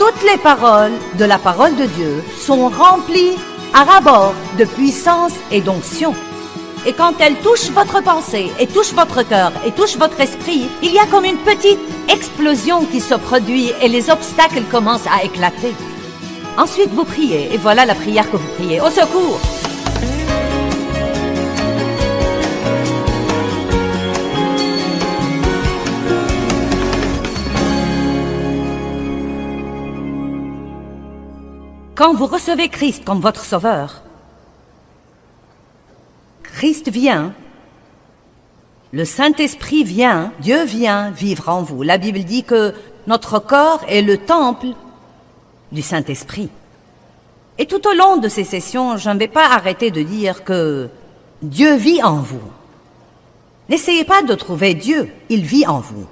toutes les paroles de la parole de Dieu sont remplies à ras-bord de puissance et d'onction. Et quand elles touchent votre pensée, et touchent votre cœur, et touchent votre esprit, il y a comme une petite explosion qui se produit et les obstacles commencent à éclater. Ensuite, vous priez, et voilà la prière que vous priez. Au secours! Quand vous recevez Christ comme votre sauveur, Christ vient, le Saint-Esprit vient, Dieu vient vivre en vous. La Bible dit que notre corps est le temple du Saint-Esprit. Et tout au long de ces sessions, je ne vais pas arrêter de dire que Dieu vit en vous. N'essayez pas de trouver Dieu, il vit en vous.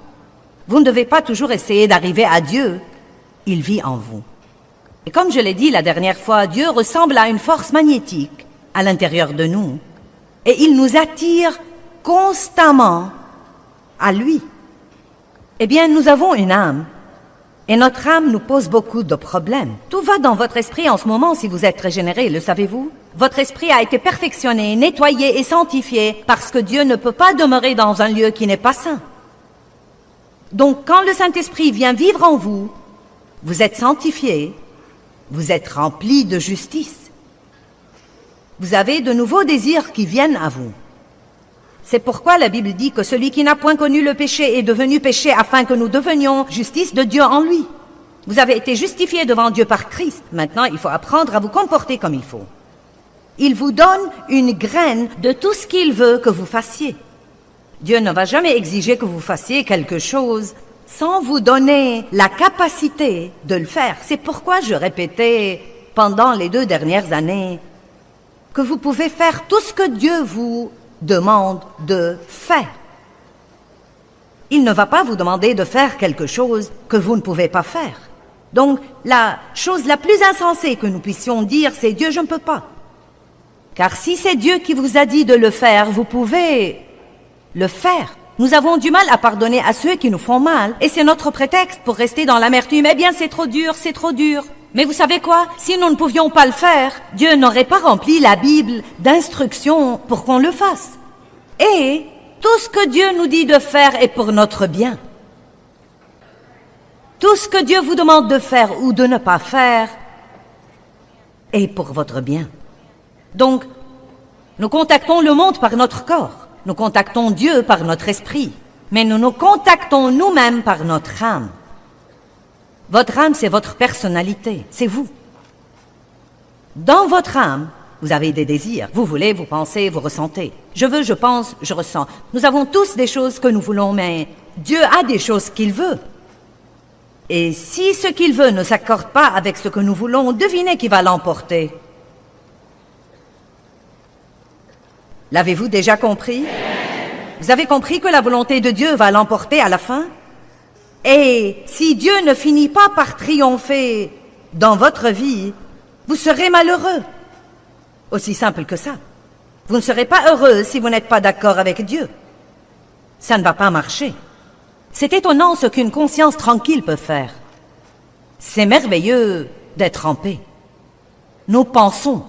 Vous ne devez pas toujours essayer d'arriver à Dieu, il vit en vous. Et comme je l'ai dit la dernière fois, Dieu ressemble à une force magnétique à l'intérieur de nous. Et il nous attire constamment à lui. Eh bien, nous avons une âme. Et notre âme nous pose beaucoup de problèmes. Tout va dans votre esprit en ce moment si vous êtes régénéré, le savez-vous? Votre esprit a été perfectionné, nettoyé et sanctifié parce que Dieu ne peut pas demeurer dans un lieu qui n'est pas saint. Donc, quand le Saint-Esprit vient vivre en vous, vous êtes sanctifié, vous êtes rempli de justice. Vous avez de nouveaux désirs qui viennent à vous. C'est pourquoi la Bible dit que celui qui n'a point connu le péché est devenu péché afin que nous devenions justice de Dieu en lui. Vous avez été justifiés devant Dieu par Christ. Maintenant, il faut apprendre à vous comporter comme il faut. Il vous donne une graine de tout ce qu'il veut que vous fassiez. Dieu ne va jamais exiger que vous fassiez quelque chose sans vous donner la capacité de le faire. C'est pourquoi je répétais pendant les 2 dernières années que vous pouvez faire tout ce que Dieu vous demande de faire. Il ne va pas vous demander de faire quelque chose que vous ne pouvez pas faire. Donc, la chose la plus insensée que nous puissions dire, c'est « Dieu, je ne peux pas ». Car si c'est Dieu qui vous a dit de le faire, vous pouvez le faire. Nous avons du mal à pardonner à ceux qui nous font mal, et c'est notre prétexte pour rester dans l'amertume. Eh bien, c'est trop dur, c'est trop dur. Mais vous savez quoi? Si nous ne pouvions pas le faire, Dieu n'aurait pas rempli la Bible d'instructions pour qu'on le fasse. Et tout ce que Dieu nous dit de faire est pour notre bien. Tout ce que Dieu vous demande de faire ou de ne pas faire est pour votre bien. Donc, nous contactons le monde par notre corps. Nous contactons Dieu par notre esprit. Mais nous nous contactons nous-mêmes par notre âme. Votre âme, c'est votre personnalité, c'est vous. Dans votre âme, vous avez des désirs. Vous voulez, vous pensez, vous ressentez. Je veux, je pense, je ressens. Nous avons tous des choses que nous voulons, mais Dieu a des choses qu'il veut. Et si ce qu'il veut ne s'accorde pas avec ce que nous voulons, devinez qui va l'emporter. L'avez-vous déjà compris? Vous avez compris que la volonté de Dieu va l'emporter à la fin? Et si Dieu ne finit pas par triompher dans votre vie, vous serez malheureux. Aussi simple que ça. Vous ne serez pas heureux si vous n'êtes pas d'accord avec Dieu. Ça ne va pas marcher. C'est étonnant ce qu'une conscience tranquille peut faire. C'est merveilleux d'être en paix. Nous pensons.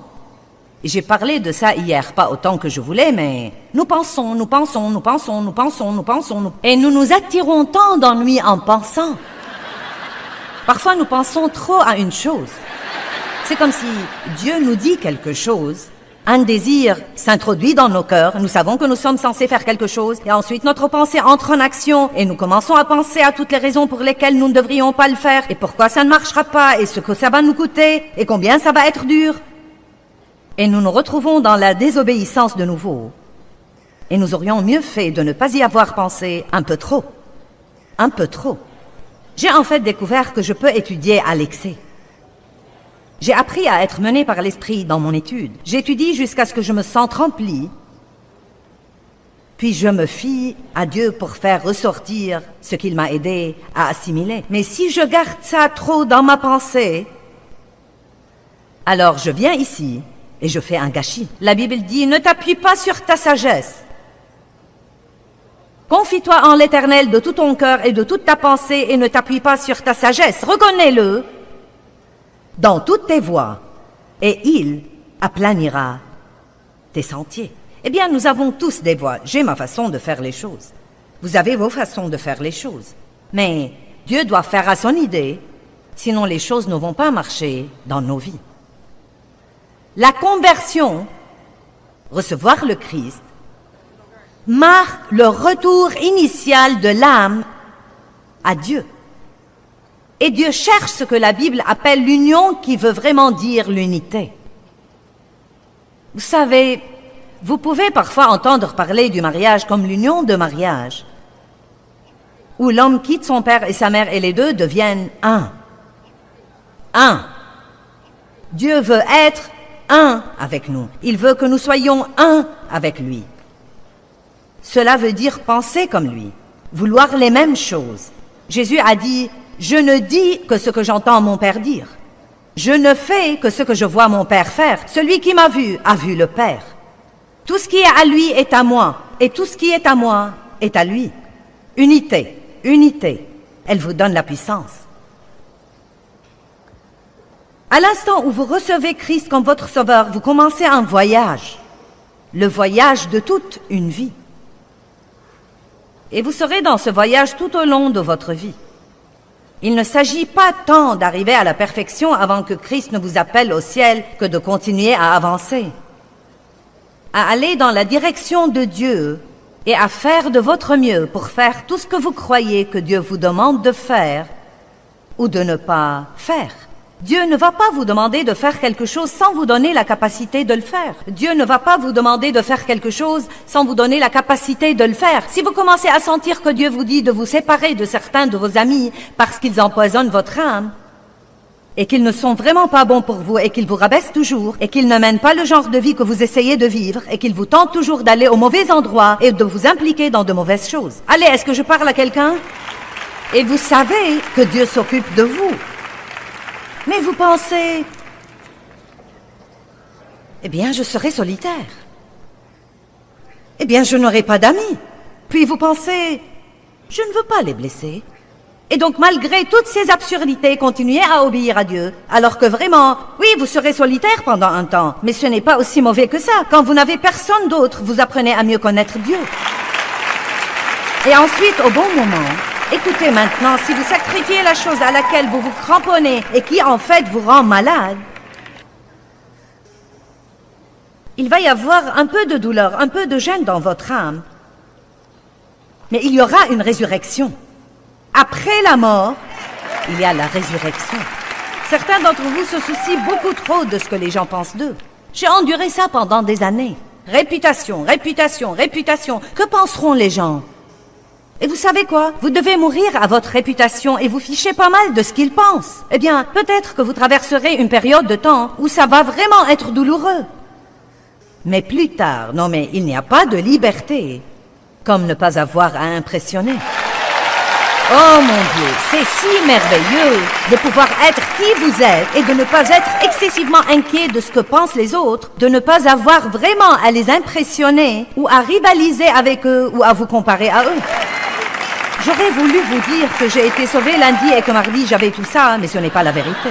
J'ai parlé de ça hier, pas autant que je voulais, mais nous pensons, et nous nous attirons tant d'ennuis en pensant. Parfois, nous pensons trop à une chose. C'est comme si Dieu nous dit quelque chose, un désir s'introduit dans nos cœurs, nous savons que nous sommes censés faire quelque chose, et ensuite notre pensée entre en action, et nous commençons à penser à toutes les raisons pour lesquelles nous ne devrions pas le faire, et pourquoi ça ne marchera pas, et ce que ça va nous coûter, et combien ça va être dur. Et nous nous retrouvons dans la désobéissance de nouveau. Et nous aurions mieux fait de ne pas y avoir pensé un peu trop. Un peu trop. J'ai en fait découvert que je peux étudier à l'excès. J'ai appris à être mené par l'esprit dans mon étude. J'étudie jusqu'à ce que je me sente rempli. Puis je me fie à Dieu pour faire ressortir ce qu'il m'a aidé à assimiler. Mais si je garde ça trop dans ma pensée, alors je viens ici et je fais un gâchis. La Bible dit, ne t'appuie pas sur ta sagesse. Confie-toi en l'Éternel de tout ton cœur et de toute ta pensée et ne t'appuie pas sur ta sagesse. Reconnais-le dans toutes tes voies, et il aplanira tes sentiers. Eh bien, nous avons tous des voies. J'ai ma façon de faire les choses. Vous avez vos façons de faire les choses. Mais Dieu doit faire à son idée, sinon les choses ne vont pas marcher dans nos vies. La conversion, recevoir le Christ, marque le retour initial de l'âme à Dieu. Et Dieu cherche ce que la Bible appelle l'union, qui veut vraiment dire l'unité. Vous savez, vous pouvez parfois entendre parler du mariage comme l'union de mariage, où l'homme quitte son père et sa mère et les deux deviennent un. Un. Dieu veut être un avec nous. Il veut que nous soyons un avec lui. Cela veut dire penser comme lui, vouloir les mêmes choses. Jésus a dit, « Je ne dis que ce que j'entends mon Père dire. Je ne fais que ce que je vois mon Père faire. Celui qui m'a vu a vu le Père. Tout ce qui est à lui est à moi, et tout ce qui est à moi est à lui. » Unité, unité, elle vous donne la puissance. À l'instant où vous recevez Christ comme votre sauveur, vous commencez un voyage, le voyage de toute une vie. Et vous serez dans ce voyage tout au long de votre vie. Il ne s'agit pas tant d'arriver à la perfection avant que Christ ne vous appelle au ciel que de continuer à avancer, à aller dans la direction de Dieu et à faire de votre mieux pour faire tout ce que vous croyez que Dieu vous demande de faire ou de ne pas faire. Dieu ne va pas vous demander de faire quelque chose sans vous donner la capacité de le faire. Dieu ne va pas vous demander de faire quelque chose sans vous donner la capacité de le faire. Si vous commencez à sentir que Dieu vous dit de vous séparer de certains de vos amis parce qu'ils empoisonnent votre âme, et qu'ils ne sont vraiment pas bons pour vous, et qu'ils vous rabaissent toujours, et qu'ils ne mènent pas le genre de vie que vous essayez de vivre, et qu'ils vous tentent toujours d'aller au mauvais endroit et de vous impliquer dans de mauvaises choses. Allez, est-ce que je parle à quelqu'un? Et vous savez que Dieu s'occupe de vous. Mais vous pensez, eh bien, je serai solitaire. Eh bien, je n'aurai pas d'amis. Puis vous pensez, je ne veux pas les blesser. Et donc, malgré toutes ces absurdités, continuez à obéir à Dieu, alors que vraiment, oui, vous serez solitaire pendant un temps, mais ce n'est pas aussi mauvais que ça. Quand vous n'avez personne d'autre, vous apprenez à mieux connaître Dieu. Et ensuite, au bon moment, écoutez maintenant, si vous sacrifiez la chose à laquelle vous vous cramponnez et qui en fait vous rend malade, il va y avoir un peu de douleur, un peu de gêne dans votre âme. Mais il y aura une résurrection. Après la mort, il y a la résurrection. Certains d'entre vous se soucient beaucoup trop de ce que les gens pensent d'eux. J'ai enduré ça pendant des années. Réputation, réputation, réputation. Que penseront les gens ? Et vous savez quoi? Vous devez mourir à votre réputation et vous fichez pas mal de ce qu'ils pensent. Eh bien, peut-être que vous traverserez une période de temps où ça va vraiment être douloureux. Mais plus tard, non mais il n'y a pas de liberté comme ne pas avoir à impressionner. Oh mon Dieu, c'est si merveilleux de pouvoir être qui vous êtes et de ne pas être excessivement inquiet de ce que pensent les autres, de ne pas avoir vraiment à les impressionner ou à rivaliser avec eux ou à vous comparer à eux. J'aurais voulu vous dire que j'ai été sauvée lundi et que mardi j'avais tout ça, mais ce n'est pas la vérité.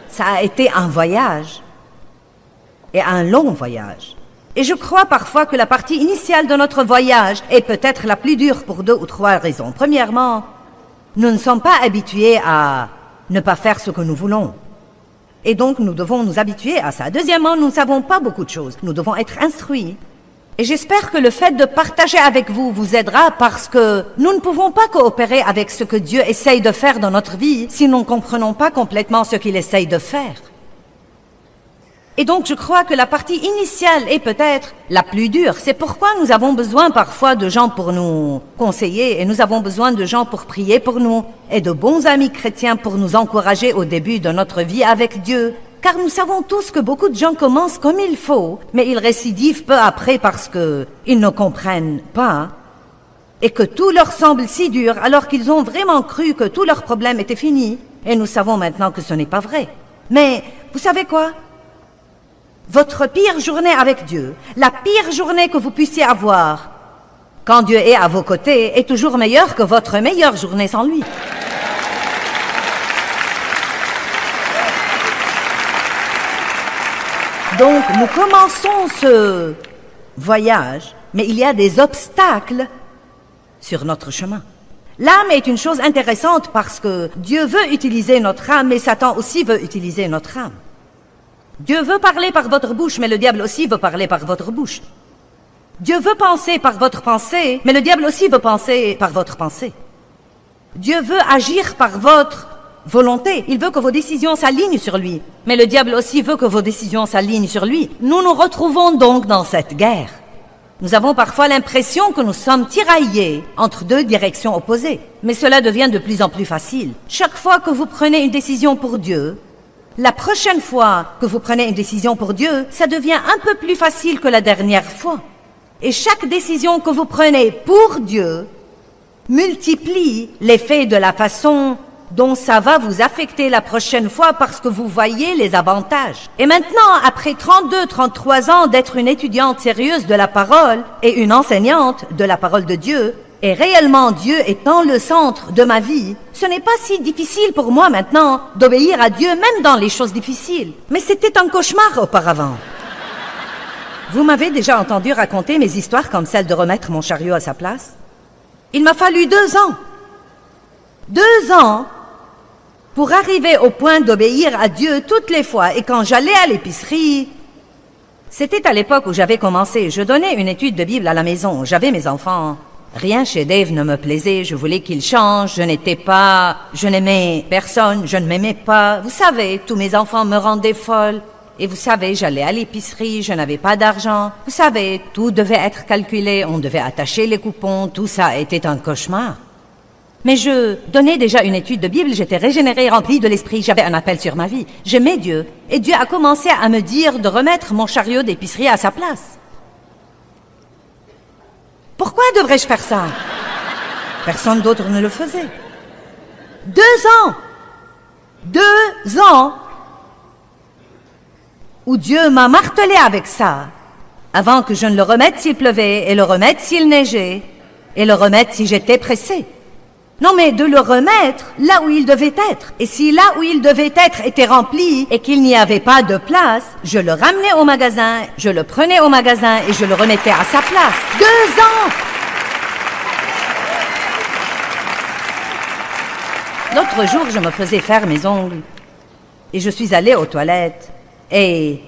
Ça a été un voyage, et un long voyage. Et je crois parfois que la partie initiale de notre voyage est peut-être la plus dure pour 2 ou 3 raisons. Premièrement, nous ne sommes pas habitués à ne pas faire ce que nous voulons. Et donc nous devons nous habituer à ça. Deuxièmement, nous ne savons pas beaucoup de choses. Nous devons être instruits. Et j'espère que le fait de partager avec vous vous aidera parce que nous ne pouvons pas coopérer avec ce que Dieu essaye de faire dans notre vie si nous ne comprenons pas complètement ce qu'il essaye de faire. Et donc je crois que la partie initiale est peut-être la plus dure. C'est pourquoi nous avons besoin parfois de gens pour nous conseiller et nous avons besoin de gens pour prier pour nous et de bons amis chrétiens pour nous encourager au début de notre vie avec Dieu. Car nous savons tous que beaucoup de gens commencent comme il faut, mais ils récidivent peu après parce que ils ne comprennent pas et que tout leur semble si dur alors qu'ils ont vraiment cru que tous leurs problèmes étaient finis. Et nous savons maintenant que ce n'est pas vrai. Mais vous savez quoi? Votre pire journée avec Dieu, la pire journée que vous puissiez avoir, quand Dieu est à vos côtés, est toujours meilleure que votre meilleure journée sans lui. Donc, nous commençons ce voyage, mais il y a des obstacles sur notre chemin. L'âme est une chose intéressante parce que Dieu veut utiliser notre âme, mais Satan aussi veut utiliser notre âme. Dieu veut parler par votre bouche, mais le diable aussi veut parler par votre bouche. Dieu veut penser par votre pensée, mais le diable aussi veut penser par votre pensée. Dieu veut agir par votre volonté. Il veut que vos décisions s'alignent sur lui, mais le diable aussi veut que vos décisions s'alignent sur lui. Nous nous retrouvons donc dans cette guerre. Nous avons parfois l'impression que nous sommes tiraillés entre deux directions opposées, mais cela devient de plus en plus facile. Chaque fois que vous prenez une décision pour Dieu, la prochaine fois que vous prenez une décision pour Dieu, ça devient un peu plus facile que la dernière fois. Et chaque décision que vous prenez pour Dieu multiplie l'effet de la façon dont ça va vous affecter la prochaine fois parce que vous voyez les avantages. Et maintenant, après 33 ans d'être une étudiante sérieuse de la parole et une enseignante de la parole de Dieu, et réellement Dieu étant le centre de ma vie, ce n'est pas si difficile pour moi maintenant d'obéir à Dieu même dans les choses difficiles. Mais c'était un cauchemar auparavant. Vous m'avez déjà entendu raconter mes histoires comme celle de remettre mon chariot à sa place? Il m'a fallu 2 ans. 2 ans pour arriver au point d'obéir à Dieu toutes les fois. Et quand j'allais à l'épicerie, c'était à l'époque où j'avais commencé. Je donnais une étude de Bible à la maison. J'avais mes enfants. Rien chez Dave ne me plaisait. Je voulais qu'il change. Je n'aimais personne. Je ne m'aimais pas. Vous savez, tous mes enfants me rendaient folle. Et vous savez, j'allais à l'épicerie, je n'avais pas d'argent. Vous savez, tout devait être calculé. On devait attacher les coupons. Tout ça était un cauchemar. Mais je donnais déjà une étude de Bible, j'étais régénérée, remplie de l'esprit, j'avais un appel sur ma vie. J'aimais Dieu, et Dieu a commencé à me dire de remettre mon chariot d'épicerie à sa place. Pourquoi devrais-je faire ça? Personne d'autre ne le faisait. 2 ans! 2 ans! Où Dieu m'a martelé avec ça, avant que je ne le remette s'il pleuvait, et le remette s'il neigeait, et le remette si j'étais pressée. Non, mais de le remettre là où il devait être. Et si là où il devait être était rempli et qu'il n'y avait pas de place, je le ramenais au magasin, je le prenais au magasin et je le remettais à sa place. 2 ans! L'autre jour, je me faisais faire mes ongles et je suis allée aux toilettes et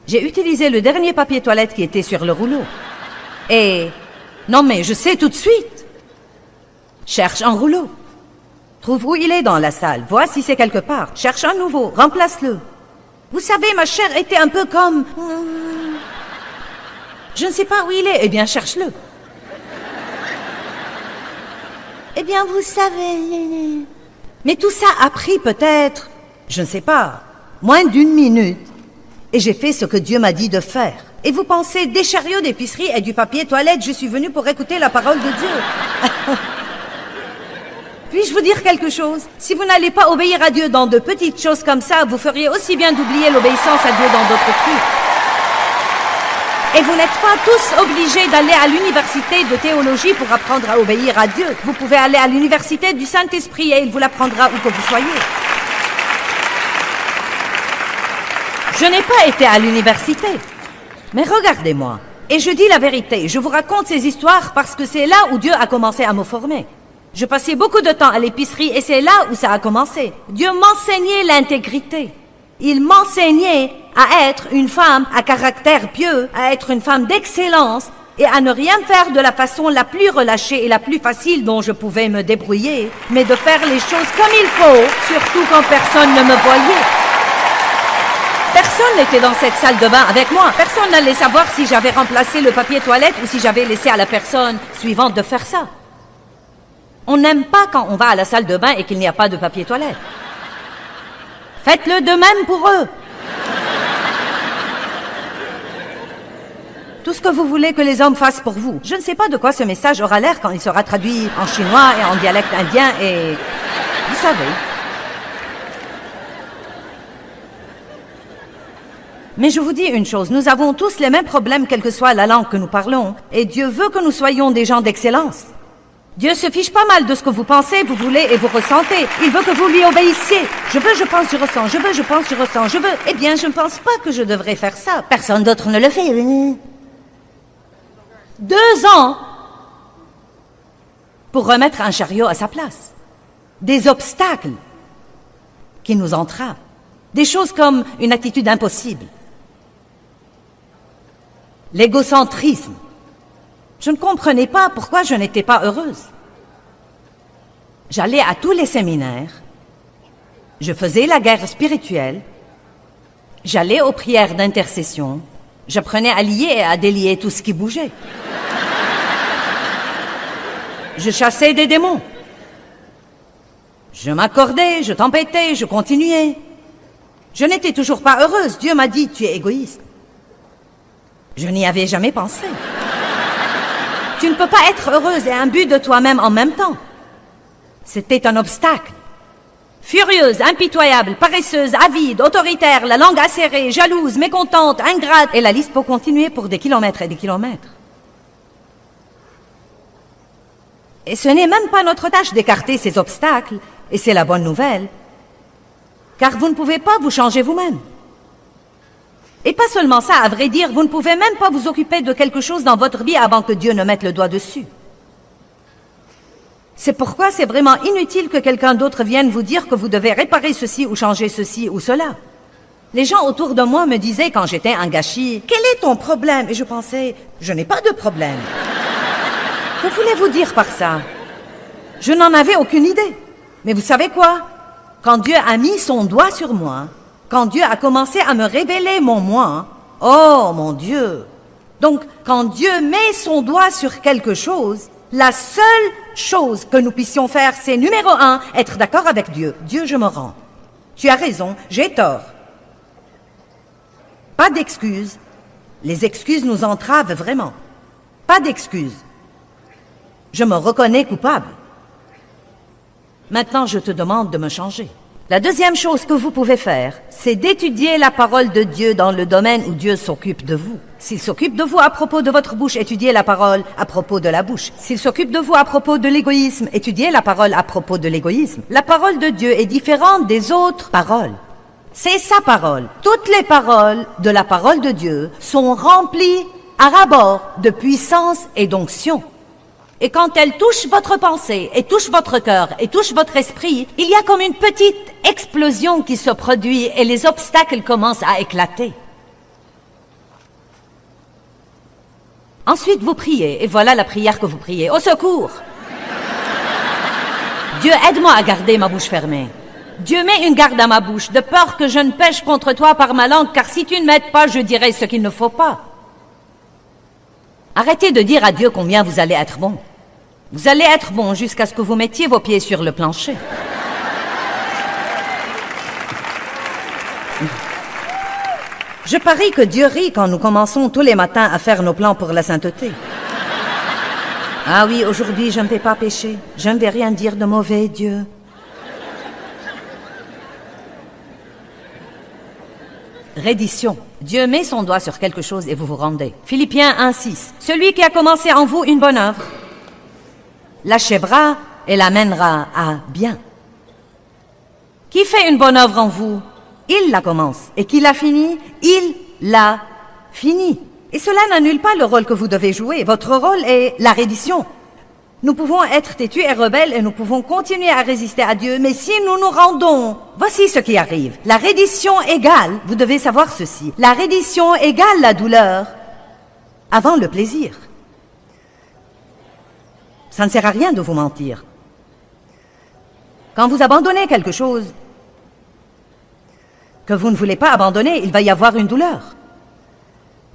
j'ai utilisé le dernier papier toilette qui était sur le rouleau. Et non, mais je sais tout de suite. Cherche un rouleau. Trouve où il est dans la salle. Vois si c'est quelque part. Cherche un nouveau. Remplace-le. Vous savez, ma chair était un peu comme... Je ne sais pas où il est. Eh bien, cherche-le. Eh bien, vous savez... Mais tout ça a pris peut-être, je ne sais pas, moins d'1 minute. Et j'ai fait ce que Dieu m'a dit de faire. Et vous pensez, des chariots d'épicerie et du papier toilette, je suis venue pour écouter la parole de Dieu. Puis-je vous dire quelque chose? Si vous n'allez pas obéir à Dieu dans de petites choses comme ça, vous feriez aussi bien d'oublier l'obéissance à Dieu dans d'autres trucs. Et vous n'êtes pas tous obligés d'aller à l'université de théologie pour apprendre à obéir à Dieu. Vous pouvez aller à l'université du Saint-Esprit et il vous l'apprendra où que vous soyez. Je n'ai pas été à l'université. Mais regardez-moi. Et je dis la vérité. Je vous raconte ces histoires parce que c'est là où Dieu a commencé à me former. Je passais beaucoup de temps à l'épicerie et c'est là où ça a commencé. Dieu m'enseignait l'intégrité. Il m'enseignait à être une femme à caractère pieux, à être une femme d'excellence et à ne rien faire de la façon la plus relâchée et la plus facile dont je pouvais me débrouiller, mais de faire les choses comme il faut, surtout quand personne ne me voyait. Personne n'était dans cette salle de bain avec moi. Personne n'allait savoir si j'avais remplacé le papier toilette ou si j'avais laissé à la personne suivante de faire ça. On n'aime pas quand on va à la salle de bain et qu'il n'y a pas de papier toilette. Faites-le de même pour eux. Tout ce que vous voulez que les hommes fassent pour vous. Je ne sais pas de quoi ce message aura l'air quand il sera traduit en chinois et en dialecte indien et... Vous savez. Mais je vous dis une chose, nous avons tous les mêmes problèmes quelle que soit la langue que nous parlons et Dieu veut que nous soyons des gens d'excellence. Dieu se fiche pas mal de ce que vous pensez, vous voulez et vous ressentez. Il veut que vous lui obéissiez. Je veux, je pense, je ressens. Je veux, je pense, je ressens. Je veux. Eh bien, je ne pense pas que je devrais faire ça. Personne d'autre ne le fait. 2 ans pour remettre un chariot à sa place. Des obstacles qui nous entravent. Des choses comme une attitude impossible. L'égocentrisme. Je ne comprenais pas pourquoi je n'étais pas heureuse. J'allais à tous les séminaires. Je faisais la guerre spirituelle. J'allais aux prières d'intercession. J'apprenais à lier et à délier tout ce qui bougeait. Je chassais des démons. Je m'accordais, je tempêtais, je continuais. Je n'étais toujours pas heureuse. Dieu m'a dit, tu es égoïste. Je n'y avais jamais pensé. Tu ne peux pas être heureuse et imbu de toi-même en même temps. C'était un obstacle. Furieuse, impitoyable, paresseuse, avide, autoritaire, la langue acérée, jalouse, mécontente, ingrate, et la liste peut continuer pour des kilomètres et des kilomètres. Et ce n'est même pas notre tâche d'écarter ces obstacles, et c'est la bonne nouvelle, car vous ne pouvez pas vous changer vous-même. Et pas seulement ça, à vrai dire, vous ne pouvez même pas vous occuper de quelque chose dans votre vie avant que Dieu ne mette le doigt dessus. C'est pourquoi c'est vraiment inutile que quelqu'un d'autre vienne vous dire que vous devez réparer ceci ou changer ceci ou cela. Les gens autour de moi me disaient quand j'étais un gâchis, « Quel est ton problème ?» Et je pensais, « Je n'ai pas de problème. » Que voulez-vous dire par ça? Je n'en avais aucune idée. Mais vous savez quoi? Quand Dieu a mis son doigt sur moi, quand Dieu a commencé à me révéler mon moi, oh mon Dieu! Donc, quand Dieu met son doigt sur quelque chose, la seule chose que nous puissions faire, c'est numéro 1, être d'accord avec Dieu. Dieu, je me rends. Tu as raison, j'ai tort. Pas d'excuses. Les excuses nous entravent vraiment. Pas d'excuses. Je me reconnais coupable. Maintenant, je te demande de me changer. La deuxième chose que vous pouvez faire, c'est d'étudier la parole de Dieu dans le domaine où Dieu s'occupe de vous. S'il s'occupe de vous à propos de votre bouche, étudiez la parole à propos de la bouche. S'il s'occupe de vous à propos de l'égoïsme, étudiez la parole à propos de l'égoïsme. La parole de Dieu est différente des autres paroles. C'est sa parole. Toutes les paroles de la parole de Dieu sont remplies à ras-bord de puissance et d'onction. Et quand elle touche votre pensée, et touche votre cœur, et touche votre esprit, il y a comme une petite explosion qui se produit et les obstacles commencent à éclater. Ensuite, vous priez, et voilà la prière que vous priez. Au secours! Dieu, aide-moi à garder ma bouche fermée. Dieu, mets une garde à ma bouche, de peur que je ne pêche contre toi par ma langue, car si tu ne m'aides pas, je dirai ce qu'il ne faut pas. Arrêtez de dire à Dieu combien vous allez être bon. Vous allez être bon jusqu'à ce que vous mettiez vos pieds sur le plancher. Je parie que Dieu rit quand nous commençons tous les matins à faire nos plans pour la sainteté. Ah oui, aujourd'hui, je ne vais pas pécher. Je ne vais rien dire de mauvais, Dieu. Reddition. Dieu met son doigt sur quelque chose et vous vous rendez. Philippiens 1:6. Celui qui a commencé en vous une bonne œuvre l'achèvera et l'amènera à bien. Qui fait une bonne œuvre en vous? Il la commence. Et qui l'a finie? Il l'a finie. Et cela n'annule pas le rôle que vous devez jouer. Votre rôle est la reddition. Nous pouvons être têtus et rebelles et nous pouvons continuer à résister à Dieu, mais si nous nous rendons, voici ce qui arrive. La reddition égale, vous devez savoir ceci, la reddition égale la douleur avant le plaisir. Ça ne sert à rien de vous mentir. Quand vous abandonnez quelque chose que vous ne voulez pas abandonner, il va y avoir une douleur.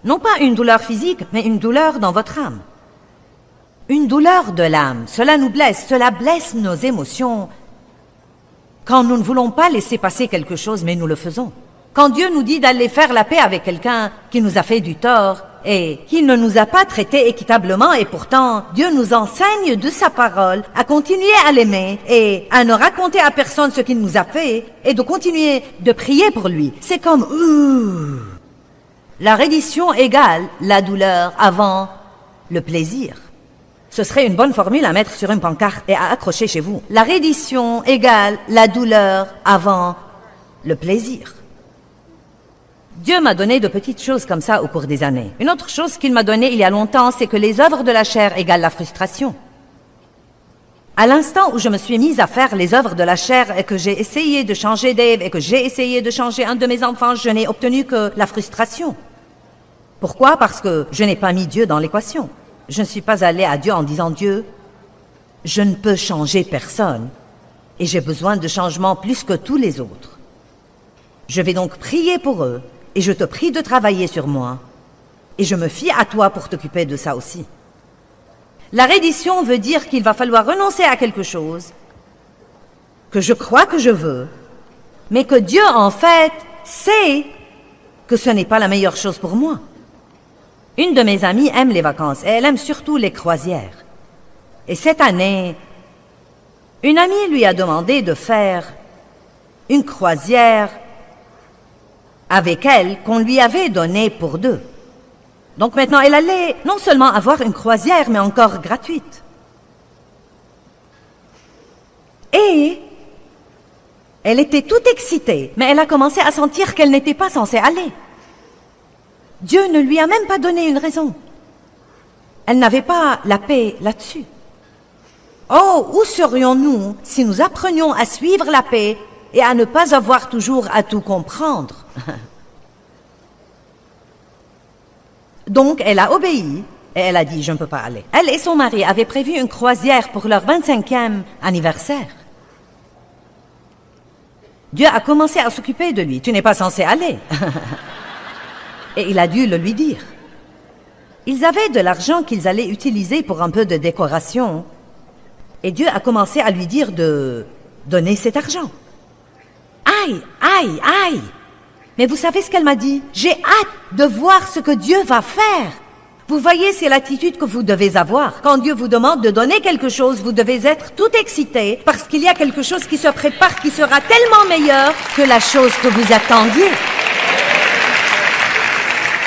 Non pas une douleur physique, mais une douleur dans votre âme. Une douleur de l'âme. Cela nous blesse, cela blesse nos émotions. Quand nous ne voulons pas laisser passer quelque chose, mais nous le faisons. Quand Dieu nous dit d'aller faire la paix avec quelqu'un qui nous a fait du tort et qui ne nous a pas traités équitablement, et pourtant Dieu nous enseigne de sa parole à continuer à l'aimer et à ne raconter à personne ce qu'il nous a fait et de continuer de prier pour lui. C'est comme la reddition égale la douleur avant le plaisir. Ce serait une bonne formule à mettre sur une pancarte et à accrocher chez vous. La reddition égale la douleur avant le plaisir. Dieu m'a donné de petites choses comme ça au cours des années. Une autre chose qu'il m'a donnée il y a longtemps, c'est que les œuvres de la chair égale la frustration. À l'instant où je me suis mise à faire les œuvres de la chair et que j'ai essayé de changer Dave et que j'ai essayé de changer un de mes enfants, je n'ai obtenu que la frustration. Pourquoi? Parce que je n'ai pas mis Dieu dans l'équation. Je ne suis pas allée à Dieu en disant « Dieu, je ne peux changer personne et j'ai besoin de changement plus que tous les autres. Je vais donc prier pour eux et je te prie de travailler sur moi et je me fie à toi pour t'occuper de ça aussi. » La reddition veut dire qu'il va falloir renoncer à quelque chose que je crois que je veux, mais que Dieu, en fait, sait que ce n'est pas la meilleure chose pour moi. Une de mes amies aime les vacances et elle aime surtout les croisières. Et cette année, une amie lui a demandé de faire une croisière avec elle qu'on lui avait donnée pour deux. Donc maintenant, elle allait non seulement avoir une croisière, mais encore gratuite. Et elle était toute excitée, mais elle a commencé à sentir qu'elle n'était pas censée aller. Dieu ne lui a même pas donné une raison. Elle n'avait pas la paix là-dessus. Oh, où serions-nous si nous apprenions à suivre la paix et à ne pas avoir toujours à tout comprendre? Donc, elle a obéi et elle a dit « je ne peux pas aller ». Elle et son mari avaient prévu une croisière pour leur 25e anniversaire. Dieu a commencé à s'occuper de lui. « Tu n'es pas censé aller ». Et il a dû le lui dire. Ils avaient de l'argent qu'ils allaient utiliser pour un peu de décoration. Et Dieu a commencé à lui dire de donner cet argent. Aïe, aïe, aïe! Mais vous savez ce qu'elle m'a dit? J'ai hâte de voir ce que Dieu va faire. Vous voyez, c'est l'attitude que vous devez avoir. Quand Dieu vous demande de donner quelque chose, vous devez être tout excité parce qu'il y a quelque chose qui se prépare qui sera tellement meilleur que la chose que vous attendiez.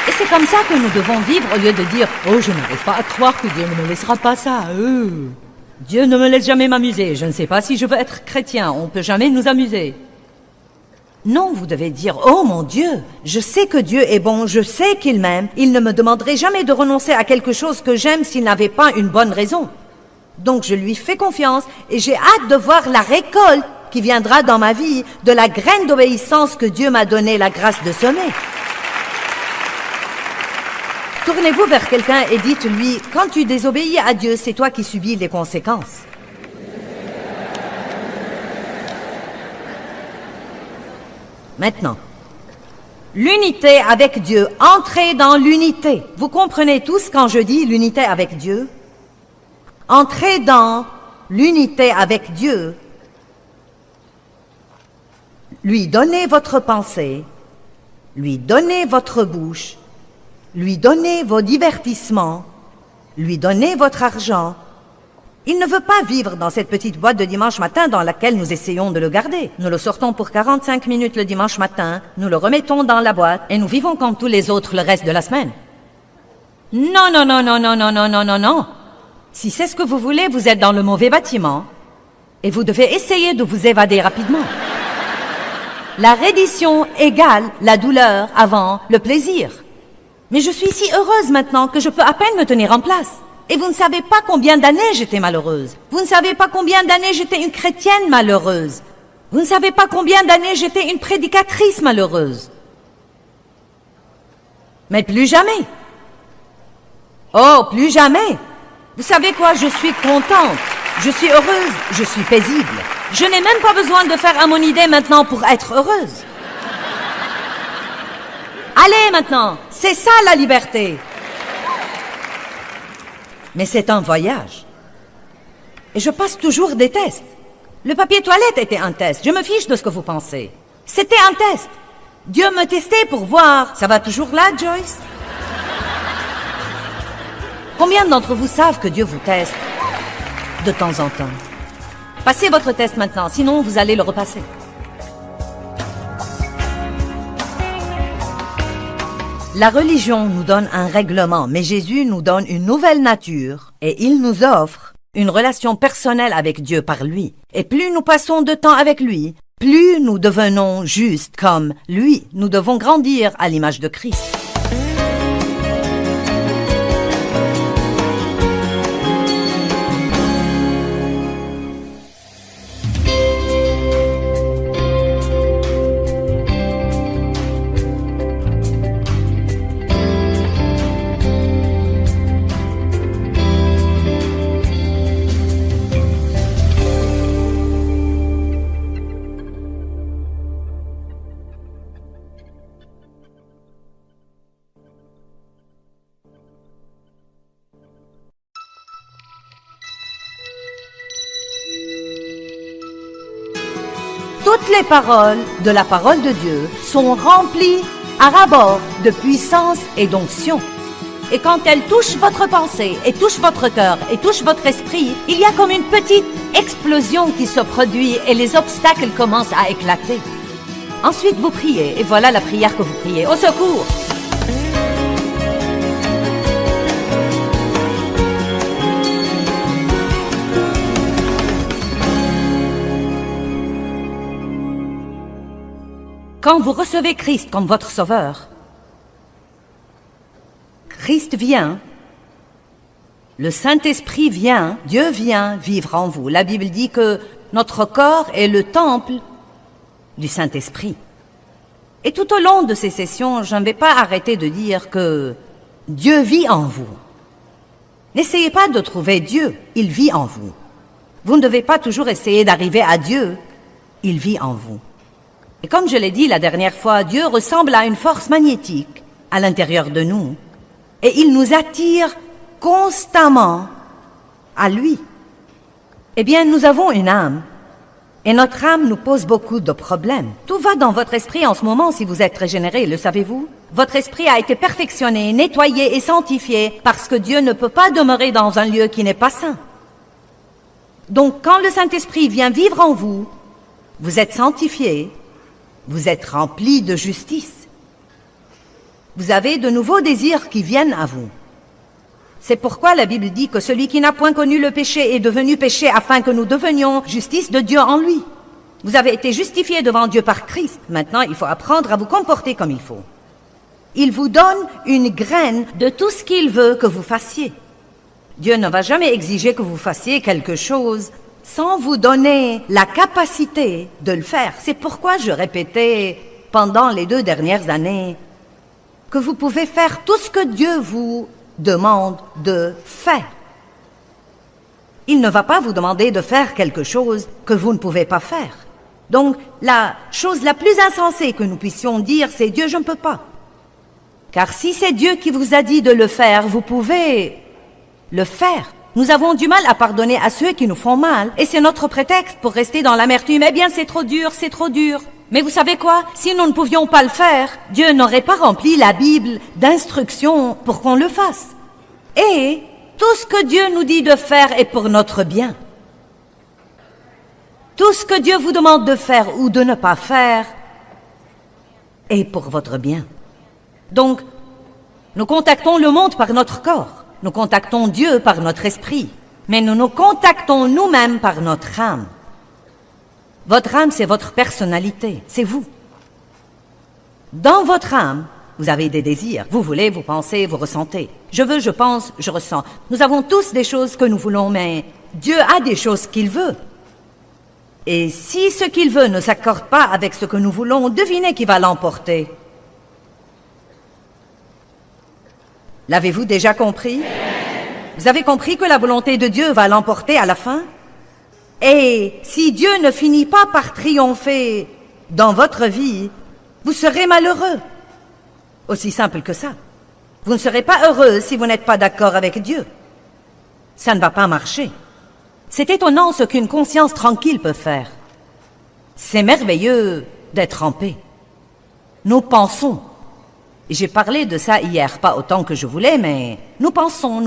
Et c'est comme ça que nous devons vivre au lieu de dire « Oh, je n'arrive pas à croire que Dieu ne me laissera pas ça. Dieu ne me laisse jamais m'amuser. Je ne sais pas si je veux être chrétien. On ne peut jamais nous amuser. » Non, vous devez dire « Oh mon Dieu, je sais que Dieu est bon, je sais qu'il m'aime. Il ne me demanderait jamais de renoncer à quelque chose que j'aime s'il n'avait pas une bonne raison. Donc je lui fais confiance et j'ai hâte de voir la récolte qui viendra dans ma vie de la graine d'obéissance que Dieu m'a donné la grâce de semer. » Tournez-vous vers quelqu'un et dites-lui « Quand tu désobéis à Dieu, c'est toi qui subis les conséquences. » Maintenant, l'unité avec Dieu, entrez dans l'unité. Vous comprenez tous quand je dis l'unité avec Dieu? Entrez dans l'unité avec Dieu. Lui donnez votre pensée, lui donnez votre bouche, lui donnez vos divertissements, lui donnez votre argent. Il ne veut pas vivre dans cette petite boîte de dimanche matin dans laquelle nous essayons de le garder. Nous le sortons pour 45 minutes le dimanche matin, nous le remettons dans la boîte et nous vivons comme tous les autres le reste de la semaine. Non, non, non, non, non, non, non, non, non, non. Si c'est ce que vous voulez, vous êtes dans le mauvais bâtiment et vous devez essayer de vous évader rapidement. La reddition égale la douleur avant le plaisir. Mais je suis si heureuse maintenant que je peux à peine me tenir en place. Et vous ne savez pas combien d'années j'étais malheureuse. Vous ne savez pas combien d'années j'étais une chrétienne malheureuse. Vous ne savez pas combien d'années j'étais une prédicatrice malheureuse. Mais plus jamais. Oh, plus jamais. Vous savez quoi, je suis contente. Je suis heureuse, je suis paisible. Je n'ai même pas besoin de faire à mon idée maintenant pour être heureuse. Allez maintenant, c'est ça la liberté. Mais c'est un voyage. Et je passe toujours des tests. Le papier toilette était un test. Je me fiche de ce que vous pensez. C'était un test. Dieu me testait pour voir. Ça va toujours là, Joyce? Combien d'entre vous savent que Dieu vous teste de temps en temps? Passez votre test maintenant, sinon vous allez le repasser. La religion nous donne un règlement, mais Jésus nous donne une nouvelle nature Et il nous offre une relation personnelle avec Dieu par lui. Et plus nous passons de temps avec lui, plus nous devenons justes comme lui. Nous devons grandir à l'image de Christ. Toutes les paroles de la parole de Dieu sont remplies à ras-bord de puissance et d'onction. Et quand elles touchent votre pensée, et touchent votre cœur, et touchent votre esprit, il y a comme une petite explosion qui se produit et les obstacles commencent à éclater. Ensuite, vous priez, et voilà la prière que vous priez. Au secours! Quand vous recevez Christ comme votre sauveur, Christ vient, le Saint-Esprit vient, Dieu vient vivre en vous. La Bible dit que notre corps est le temple du Saint-Esprit. Et tout au long de ces sessions, je ne vais pas arrêter de dire que Dieu vit en vous. N'essayez pas de trouver Dieu, il vit en vous. Vous ne devez pas toujours essayer d'arriver à Dieu, il vit en vous. Et comme je l'ai dit la dernière fois, Dieu ressemble à une force magnétique à l'intérieur de nous. Et il nous attire constamment à lui. Eh bien, nous avons une âme. Et notre âme nous pose beaucoup de problèmes. Tout va dans votre esprit en ce moment si vous êtes régénéré, le savez-vous? Votre esprit a été perfectionné, nettoyé et sanctifié parce que Dieu ne peut pas demeurer dans un lieu qui n'est pas saint. Donc, quand le Saint-Esprit vient vivre en vous, vous êtes sanctifié. Vous êtes rempli de justice. Vous avez de nouveaux désirs qui viennent à vous. C'est pourquoi la Bible dit que celui qui n'a point connu le péché est devenu péché afin que nous devenions justice de Dieu en lui. Vous avez été justifiés devant Dieu par Christ. Maintenant, il faut apprendre à vous comporter comme il faut. Il vous donne une graine de tout ce qu'il veut que vous fassiez. Dieu ne va jamais exiger que vous fassiez quelque chose sans vous donner la capacité de le faire. C'est pourquoi je répétais pendant les 2 dernières années que vous pouvez faire tout ce que Dieu vous demande de faire. Il ne va pas vous demander de faire quelque chose que vous ne pouvez pas faire. Donc, la chose la plus insensée que nous puissions dire, c'est « Dieu, je ne peux pas ». Car si c'est Dieu qui vous a dit de le faire, vous pouvez le faire. Nous avons du mal à pardonner à ceux qui nous font mal, et c'est notre prétexte pour rester dans l'amertume. Eh bien, c'est trop dur, c'est trop dur. Mais vous savez quoi? Si nous ne pouvions pas le faire, Dieu n'aurait pas rempli la Bible d'instructions pour qu'on le fasse. Et tout ce que Dieu nous dit de faire est pour notre bien. Tout ce que Dieu vous demande de faire ou de ne pas faire est pour votre bien. Donc, nous contactons le monde par notre corps. Nous contactons Dieu par notre esprit, mais nous nous contactons nous-mêmes par notre âme. Votre âme, c'est votre personnalité, c'est vous. Dans votre âme, vous avez des désirs. Vous voulez, vous pensez, vous ressentez. Je veux, je pense, je ressens. Nous avons tous des choses que nous voulons, mais Dieu a des choses qu'il veut. Et si ce qu'il veut ne s'accorde pas avec ce que nous voulons, devinez qui va l'emporter. L'avez-vous déjà compris? Vous avez compris que la volonté de Dieu va l'emporter à la fin? Et si Dieu ne finit pas par triompher dans votre vie, vous serez malheureux. Aussi simple que ça. Vous ne serez pas heureux si vous n'êtes pas d'accord avec Dieu. Ça ne va pas marcher. C'est étonnant ce qu'une conscience tranquille peut faire. C'est merveilleux d'être en paix. Nous pensons. J'ai parlé de ça hier, pas autant que je voulais, mais nous pensons,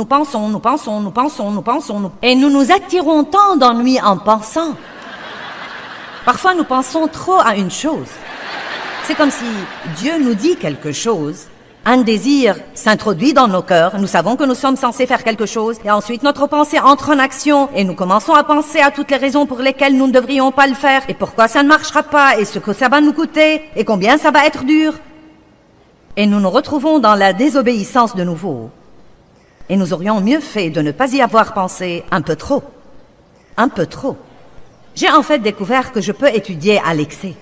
et nous nous attirons tant d'ennuis en pensant. Parfois, nous pensons trop à une chose. C'est comme si Dieu nous dit quelque chose, Un désir s'introduit dans nos cœurs, nous savons que nous sommes censés faire quelque chose, et ensuite notre pensée entre en action, et nous commençons à penser à toutes les raisons pour lesquelles nous ne devrions pas le faire, et pourquoi ça ne marchera pas, et ce que ça va nous coûter, et combien ça va être dur. Et nous nous retrouvons dans la désobéissance de nouveau. Et nous aurions mieux fait de ne pas y avoir pensé un peu trop. Un peu trop. J'ai en fait découvert que je peux étudier à l'excès.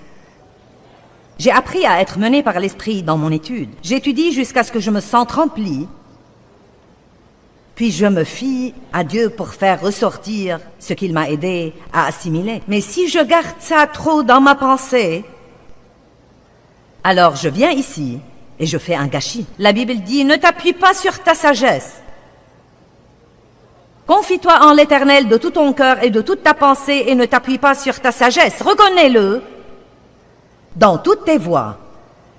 J'ai appris à être mené par l'esprit dans mon étude. J'étudie jusqu'à ce que je me sente rempli. Puis je me fie à Dieu pour faire ressortir ce qu'il m'a aidé à assimiler. Mais si je garde ça trop dans ma pensée, alors je viens ici et je fais un gâchis. La Bible dit, ne t'appuie pas sur ta sagesse. Confie-toi en l'Éternel de tout ton cœur et de toute ta pensée et ne t'appuie pas sur ta sagesse. Reconnais-le dans toutes tes voies,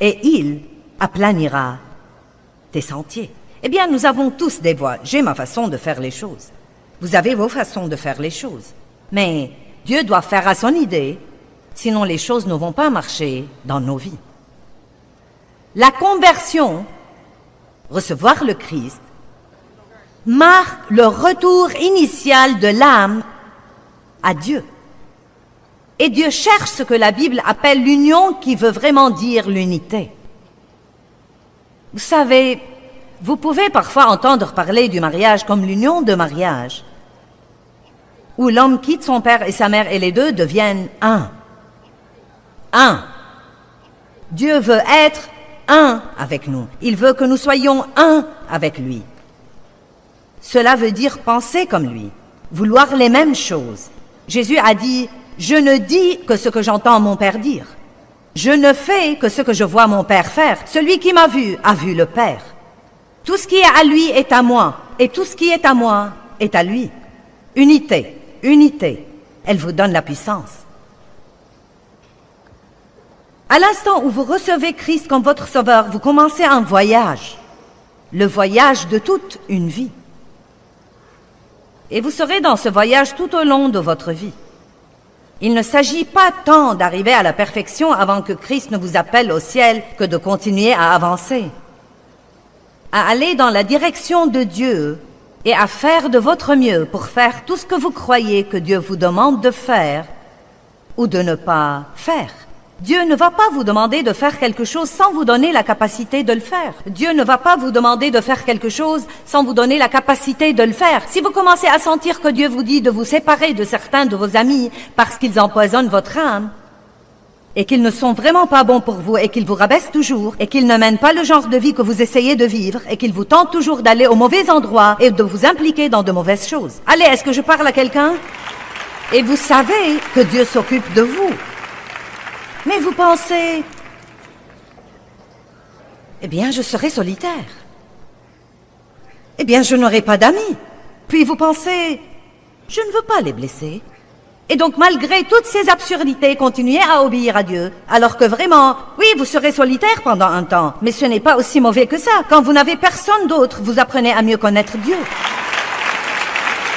et il aplanira tes sentiers. Eh bien, nous avons tous des voies. J'ai ma façon de faire les choses. Vous avez vos façons de faire les choses. Mais Dieu doit faire à son idée, sinon les choses ne vont pas marcher dans nos vies. La conversion, recevoir le Christ, marque le retour initial de l'âme à Dieu. Et Dieu cherche ce que la Bible appelle l'union, qui veut vraiment dire l'unité. Vous savez, vous pouvez parfois entendre parler du mariage comme l'union de mariage, où l'homme quitte son père et sa mère et les deux deviennent un. Un. Dieu veut être un avec nous. Il veut que nous soyons un avec lui. Cela veut dire penser comme lui, vouloir les mêmes choses. Jésus a dit, « Je ne dis que ce que j'entends mon Père dire. Je ne fais que ce que je vois mon Père faire. Celui qui m'a vu a vu le Père. Tout ce qui est à lui est à moi, et tout ce qui est à moi est à lui. » Unité, unité, elle vous donne la puissance. À l'instant où vous recevez Christ comme votre sauveur, vous commencez un voyage, le voyage de toute une vie. Et vous serez dans ce voyage tout au long de votre vie. Il ne s'agit pas tant d'arriver à la perfection avant que Christ ne vous appelle au ciel que de continuer à avancer, à aller dans la direction de Dieu et à faire de votre mieux pour faire tout ce que vous croyez que Dieu vous demande de faire ou de ne pas faire. Dieu ne va pas vous demander de faire quelque chose sans vous donner la capacité de le faire. Dieu ne va pas vous demander de faire quelque chose sans vous donner la capacité de le faire. Si vous commencez à sentir que Dieu vous dit de vous séparer de certains de vos amis parce qu'ils empoisonnent votre âme, et qu'ils ne sont vraiment pas bons pour vous, et qu'ils vous rabaissent toujours, et qu'ils ne mènent pas le genre de vie que vous essayez de vivre, et qu'ils vous tentent toujours d'aller au mauvais endroit et de vous impliquer dans de mauvaises choses. Allez, est-ce que je parle à quelqu'un? Et vous savez que Dieu s'occupe de vous. Mais vous pensez, eh bien, je serai solitaire. Eh bien, je n'aurai pas d'amis. Puis vous pensez, je ne veux pas les blesser. Et donc, malgré toutes ces absurdités, continuez à obéir à Dieu. Alors que vraiment, oui, vous serez solitaire pendant un temps, mais ce n'est pas aussi mauvais que ça. Quand vous n'avez personne d'autre, vous apprenez à mieux connaître Dieu.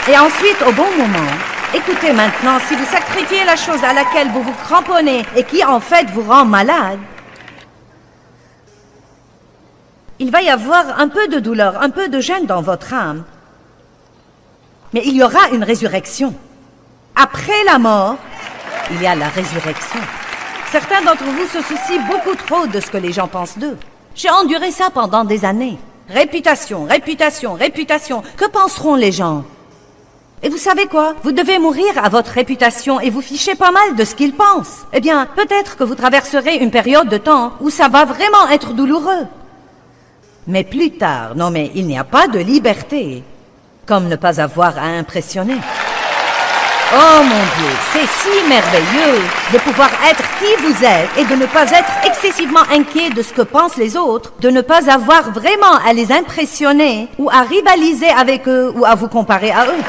Et ensuite, au bon moment, écoutez maintenant, si vous sacrifiez la chose à laquelle vous vous cramponnez et qui en fait vous rend malade, il va y avoir un peu de douleur, un peu de gêne dans votre âme. Mais il y aura une résurrection. Après la mort, il y a la résurrection. Certains d'entre vous se soucient beaucoup trop de ce que les gens pensent d'eux. J'ai enduré ça pendant des années. Réputation, réputation, réputation. Que penseront les gens ? Et vous savez quoi? Vous devez mourir à votre réputation et vous fichez pas mal de ce qu'ils pensent. Eh bien, peut-être que vous traverserez une période de temps où ça va vraiment être douloureux. Mais plus tard, non mais il n'y a pas de liberté comme ne pas avoir à impressionner. Oh mon Dieu, c'est si merveilleux de pouvoir être qui vous êtes et de ne pas être excessivement inquiet de ce que pensent les autres, de ne pas avoir vraiment à les impressionner ou à rivaliser avec eux ou à vous comparer à eux.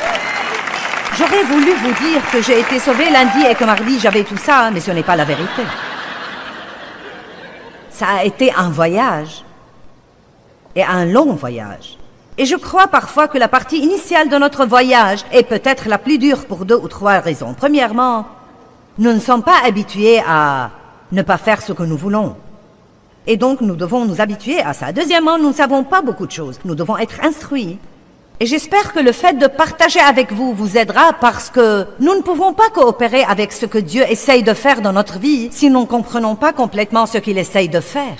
J'aurais voulu vous dire que j'ai été sauvée lundi et que mardi j'avais tout ça, mais ce n'est pas la vérité. Ça a été un voyage, et un long voyage. Et je crois parfois que la partie initiale de notre voyage est peut-être la plus dure pour 2 ou 3 raisons. Premièrement, nous ne sommes pas habitués à ne pas faire ce que nous voulons. Et donc, nous devons nous habituer à ça. Deuxièmement, nous ne savons pas beaucoup de choses. Nous devons être instruits. Et j'espère que le fait de partager avec vous vous aidera parce que nous ne pouvons pas coopérer avec ce que Dieu essaye de faire dans notre vie si nous ne comprenons pas complètement ce qu'il essaye de faire.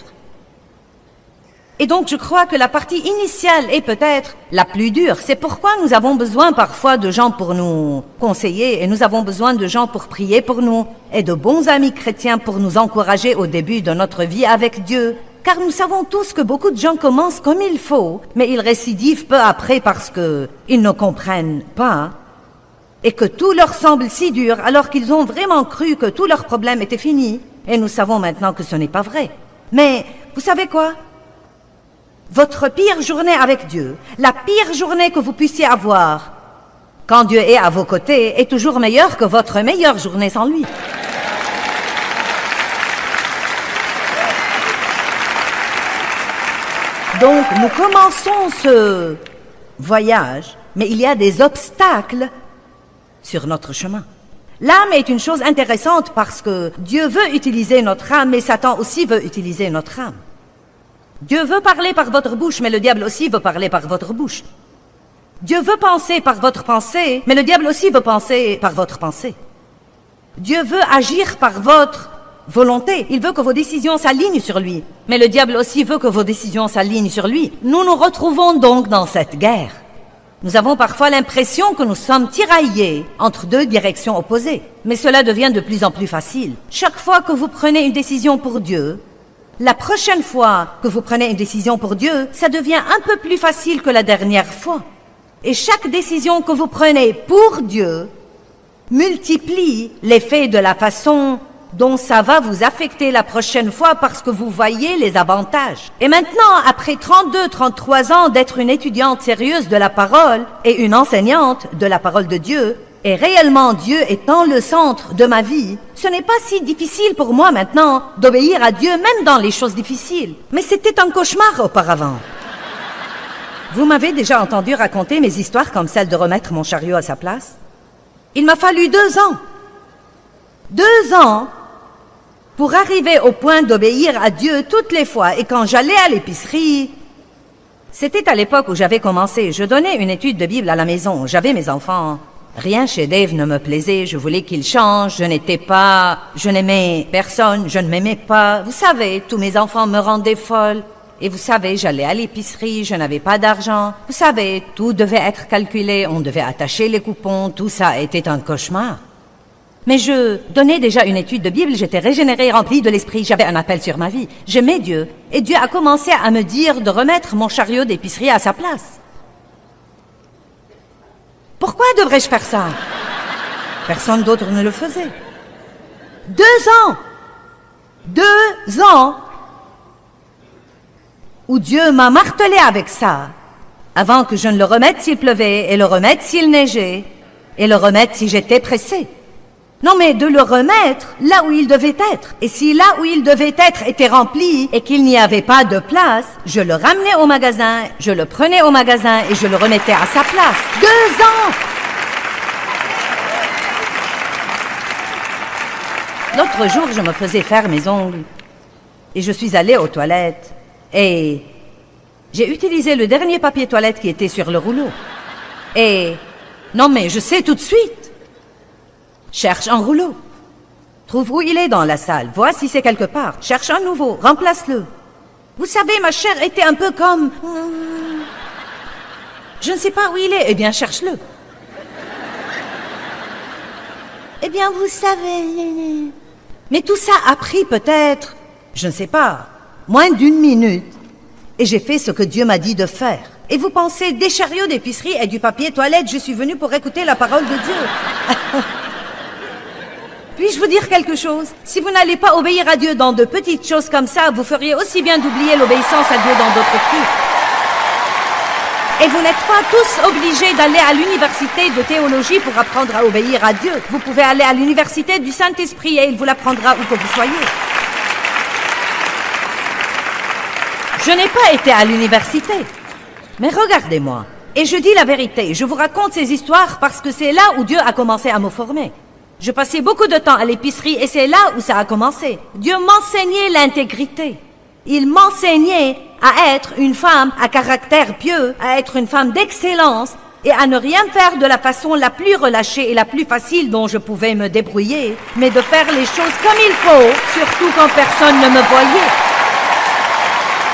Et donc, je crois que la partie initiale est peut-être la plus dure. C'est pourquoi nous avons besoin parfois de gens pour nous conseiller et nous avons besoin de gens pour prier pour nous et de bons amis chrétiens pour nous encourager au début de notre vie avec Dieu. Car nous savons tous que beaucoup de gens commencent comme il faut, mais ils récidivent peu après parce que ils ne comprennent pas et que tout leur semble si dur alors qu'ils ont vraiment cru que tous leurs problèmes étaient finis. Et nous savons maintenant que ce n'est pas vrai. Mais vous savez quoi? Votre pire journée avec Dieu, la pire journée que vous puissiez avoir, quand Dieu est à vos côtés, est toujours meilleure que votre meilleure journée sans lui. Donc, nous commençons ce voyage, mais il y a des obstacles sur notre chemin. L'âme est une chose intéressante parce que Dieu veut utiliser notre âme, mais Satan aussi veut utiliser notre âme. Dieu veut parler par votre bouche, mais le diable aussi veut parler par votre bouche. Dieu veut penser par votre pensée, mais le diable aussi veut penser par votre pensée. Dieu veut agir par votre volonté. Il veut que vos décisions s'alignent sur lui, mais le diable aussi veut que vos décisions s'alignent sur lui. Nous nous retrouvons donc dans cette guerre. Nous avons parfois l'impression que nous sommes tiraillés entre deux directions opposées, mais cela devient de plus en plus facile. Chaque fois que vous prenez une décision pour Dieu, la prochaine fois que vous prenez une décision pour Dieu, ça devient un peu plus facile que la dernière fois. Et chaque décision que vous prenez pour Dieu multiplie l'effet de la façon dont ça va vous affecter la prochaine fois parce que vous voyez les avantages. Et maintenant, après 33 ans d'être une étudiante sérieuse de la parole et une enseignante de la parole de Dieu, et réellement Dieu étant le centre de ma vie, ce n'est pas si difficile pour moi maintenant d'obéir à Dieu même dans les choses difficiles. Mais c'était un cauchemar auparavant. Vous m'avez déjà entendu raconter mes histoires comme celle de remettre mon chariot à sa place? Il m'a fallu 2 ans. 2 ans pour arriver au point d'obéir à Dieu toutes les fois. Et quand j'allais à l'épicerie, c'était à l'époque où j'avais commencé. Je donnais une étude de Bible à la maison. J'avais mes enfants. Rien chez Dave ne me plaisait. Je voulais qu'il change. Je n'aimais personne. Je ne m'aimais pas. Vous savez, tous mes enfants me rendaient folle. Et vous savez, j'allais à l'épicerie, je n'avais pas d'argent. Vous savez, tout devait être calculé, on devait attacher les coupons, tout ça était un cauchemar. Mais je donnais déjà une étude de Bible, j'étais régénérée, remplie de l'esprit, j'avais un appel sur ma vie. J'aimais Dieu, et Dieu a commencé à me dire de remettre mon chariot d'épicerie à sa place. Pourquoi devrais-je faire ça? Personne d'autre ne le faisait. 2 ans! 2 ans! Où Dieu m'a martelé avec ça, avant que je ne le remette s'il pleuvait, et le remette s'il neigeait, et le remette si j'étais pressée. Non mais de le remettre là où il devait être. Et si là où il devait être était rempli, et qu'il n'y avait pas de place, je le ramenais au magasin, je le prenais au magasin, et je le remettais à sa place. 2 ans! L'autre jour, je me faisais faire mes ongles, et je suis allée aux toilettes. Et j'ai utilisé le dernier papier toilette qui était sur le rouleau. Et non mais je sais tout de suite. Cherche un rouleau. Trouve où il est dans la salle. Vois si c'est quelque part. Cherche un nouveau. Remplace-le. Vous savez, ma chair était un peu comme... Je ne sais pas où il est. Eh bien, cherche-le. Eh bien, vous savez... Mais tout ça a pris peut-être... Je ne sais pas... moins d'1 minute, et j'ai fait ce que Dieu m'a dit de faire. Et vous pensez, des chariots d'épicerie et du papier toilette, je suis venue pour écouter la parole de Dieu. Puis-je vous dire quelque chose? Si vous n'allez pas obéir à Dieu dans de petites choses comme ça, vous feriez aussi bien d'oublier l'obéissance à Dieu dans d'autres trucs. Et vous n'êtes pas tous obligés d'aller à l'université de théologie pour apprendre à obéir à Dieu. Vous pouvez aller à l'université du Saint-Esprit et il vous l'apprendra où que vous soyez. Je n'ai pas été à l'université, mais regardez-moi. Et je dis la vérité, je vous raconte ces histoires parce que c'est là où Dieu a commencé à me former. Je passais beaucoup de temps à l'épicerie et c'est là où ça a commencé. Dieu m'enseignait l'intégrité. Il m'enseignait à être une femme à caractère pieux, à être une femme d'excellence et à ne rien faire de la façon la plus relâchée et la plus facile dont je pouvais me débrouiller, mais de faire les choses comme il faut, surtout quand personne ne me voyait.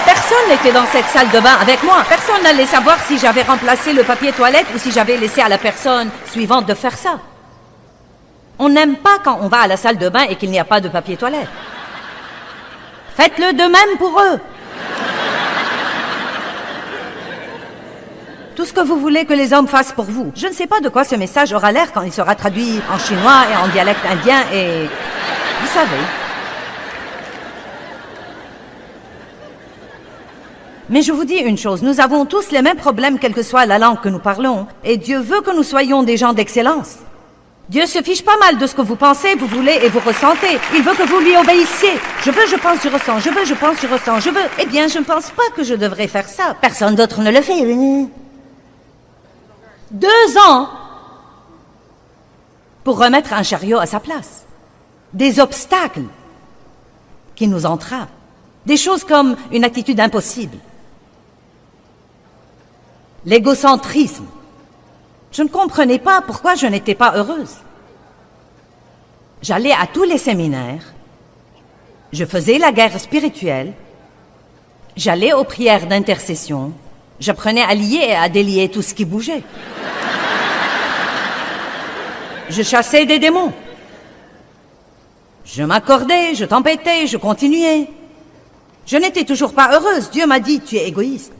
Personne n'était dans cette salle de bain avec moi. Personne n'allait savoir si j'avais remplacé le papier toilette ou si j'avais laissé à la personne suivante de faire ça. On n'aime pas quand on va à la salle de bain et qu'il n'y a pas de papier toilette. Faites-le de même pour eux. Tout ce que vous voulez que les hommes fassent pour vous. Je ne sais pas de quoi ce message aura l'air quand il sera traduit en chinois et en dialecte indien et... Vous savez. Mais je vous dis une chose, nous avons tous les mêmes problèmes quelle que soit la langue que nous parlons, et Dieu veut que nous soyons des gens d'excellence. Dieu se fiche pas mal de ce que vous pensez, vous voulez et vous ressentez. Il veut que vous lui obéissiez. Je veux, je pense, je ressens. Je veux, je pense, je ressens. Je veux. Eh bien, je ne pense pas que je devrais faire ça. Personne d'autre ne le fait. 2 ans pour remettre un chariot à sa place. Des obstacles qui nous entravent. Des choses comme une attitude impossible. L'égocentrisme. Je ne comprenais pas pourquoi je n'étais pas heureuse. J'allais à tous les séminaires. Je faisais la guerre spirituelle. J'allais aux prières d'intercession. J'apprenais à lier et à délier tout ce qui bougeait. Je chassais des démons. Je m'accordais, je tempêtais, je continuais. Je n'étais toujours pas heureuse. Dieu m'a dit, tu es égoïste.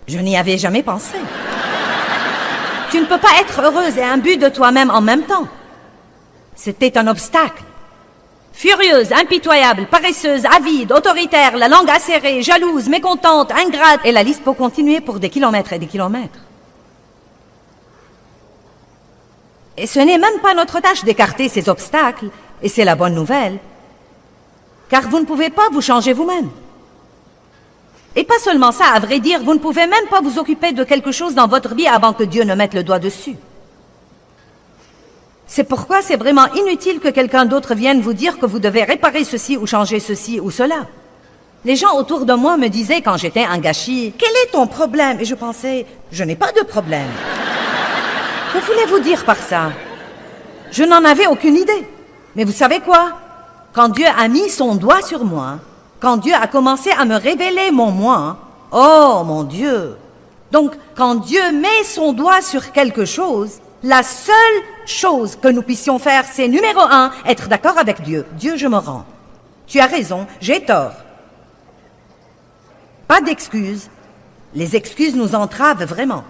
Je n'y avais jamais pensé. Tu ne peux pas être heureuse et imbu de toi-même en même temps. C'était un obstacle. Furieuse, impitoyable, paresseuse, avide, autoritaire, la langue acérée, jalouse, mécontente, ingrate, et la liste peut continuer pour des kilomètres et des kilomètres. Et ce n'est même pas notre tâche d'écarter ces obstacles, et c'est la bonne nouvelle, car vous ne pouvez pas vous changer vous-même. Et pas seulement ça, à vrai dire, vous ne pouvez même pas vous occuper de quelque chose dans votre vie avant que Dieu ne mette le doigt dessus. C'est pourquoi c'est vraiment inutile que quelqu'un d'autre vienne vous dire que vous devez réparer ceci ou changer ceci ou cela. Les gens autour de moi me disaient quand j'étais un gâchis, « Quel est ton problème ?» Et je pensais, « Je n'ai pas de problème. » Que voulez-vous dire par ça? Je n'en avais aucune idée. Mais vous savez quoi? Quand Dieu a mis son doigt sur moi, quand Dieu a commencé à me révéler mon moi, oh mon Dieu! Donc, quand Dieu met son doigt sur quelque chose, la seule chose que nous puissions faire, c'est numéro 1, être d'accord avec Dieu. Dieu, je me rends. Tu as raison, j'ai tort. Pas d'excuses. Les excuses nous entravent vraiment.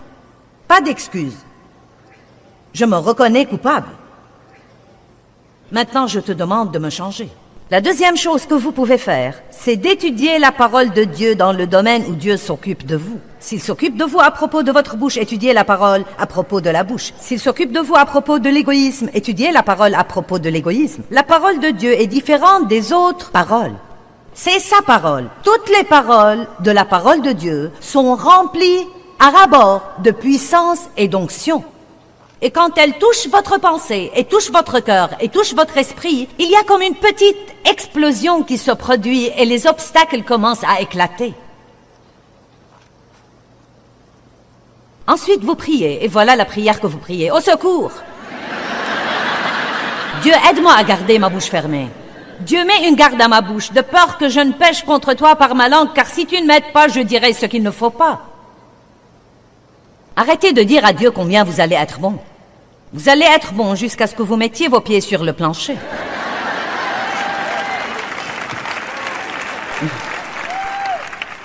Pas d'excuses. Je me reconnais coupable. Maintenant, je te demande de me changer. La deuxième chose que vous pouvez faire, c'est d'étudier la parole de Dieu dans le domaine où Dieu s'occupe de vous. S'il s'occupe de vous à propos de votre bouche, étudiez la parole à propos de la bouche. S'il s'occupe de vous à propos de l'égoïsme, étudiez la parole à propos de l'égoïsme. La parole de Dieu est différente des autres paroles. C'est sa parole. Toutes les paroles de la parole de Dieu sont remplies à ras-bord de puissance et d'onction. Et quand elle touche votre pensée, et touche votre cœur, et touche votre esprit, il y a comme une petite explosion qui se produit et les obstacles commencent à éclater. Ensuite, vous priez, et voilà la prière que vous priez. Au secours! Dieu, aide-moi à garder ma bouche fermée. Dieu, mets une garde à ma bouche, de peur que je ne pêche contre toi par ma langue, car si tu ne m'aides pas, je dirai ce qu'il ne faut pas. Arrêtez de dire à Dieu combien vous allez être bon. Vous allez être bon jusqu'à ce que vous mettiez vos pieds sur le plancher.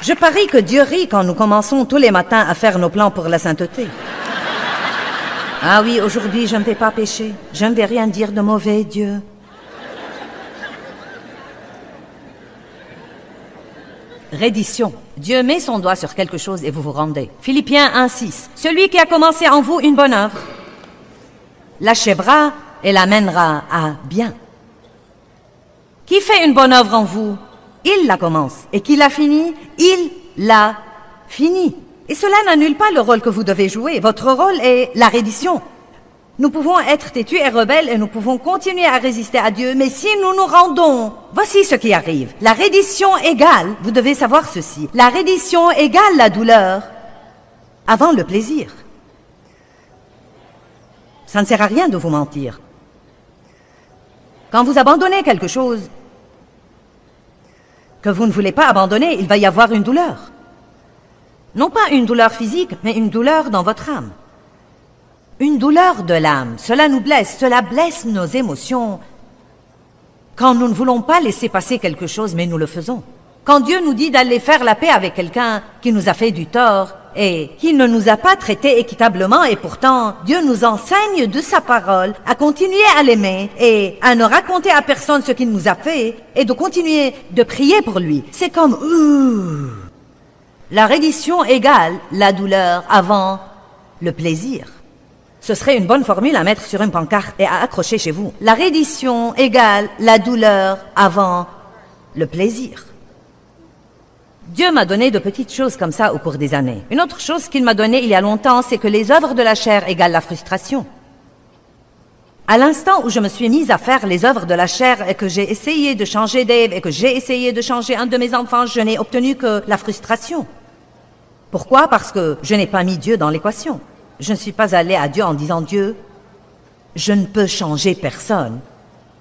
Je parie que Dieu rit quand nous commençons tous les matins à faire nos plans pour la sainteté. Ah oui, aujourd'hui, je ne vais pas pécher. Je ne vais rien dire de mauvais, Dieu. Reddition. Dieu met son doigt sur quelque chose et vous vous rendez. Philippiens 1:6. Celui qui a commencé en vous une bonne œuvre l'achèvera et l'amènera à bien. Qui fait une bonne œuvre en vous? Il la commence. Et qui l'a finie? Il l'a finie. Et cela n'annule pas le rôle que vous devez jouer. Votre rôle est la reddition. Nous pouvons être têtus et rebelles et nous pouvons continuer à résister à Dieu, mais si nous nous rendons, voici ce qui arrive. La reddition égale, vous devez savoir ceci, la reddition égale la douleur avant le plaisir. Ça ne sert à rien de vous mentir. Quand vous abandonnez quelque chose que vous ne voulez pas abandonner, il va y avoir une douleur. Non pas une douleur physique, mais une douleur dans votre âme. Une douleur de l'âme. Cela nous blesse, cela blesse nos émotions. Quand nous ne voulons pas laisser passer quelque chose, mais nous le faisons. Quand Dieu nous dit d'aller faire la paix avec quelqu'un qui nous a fait du tort et qui ne nous a pas traités équitablement, et pourtant Dieu nous enseigne de sa parole à continuer à l'aimer et à ne raconter à personne ce qu'il nous a fait et de continuer de prier pour lui. C'est comme la reddition égale la douleur avant le plaisir. Ce serait une bonne formule à mettre sur une pancarte et à accrocher chez vous. La reddition égale la douleur avant le plaisir. Dieu m'a donné de petites choses comme ça au cours des années. Une autre chose qu'il m'a donnée il y a longtemps, c'est que les œuvres de la chair égalent la frustration. À l'instant où je me suis mise à faire les œuvres de la chair et que j'ai essayé de changer Dave et que j'ai essayé de changer un de mes enfants, je n'ai obtenu que la frustration. Pourquoi? Parce que je n'ai pas mis Dieu dans l'équation. Je ne suis pas allée à Dieu en disant « Dieu, je ne peux changer personne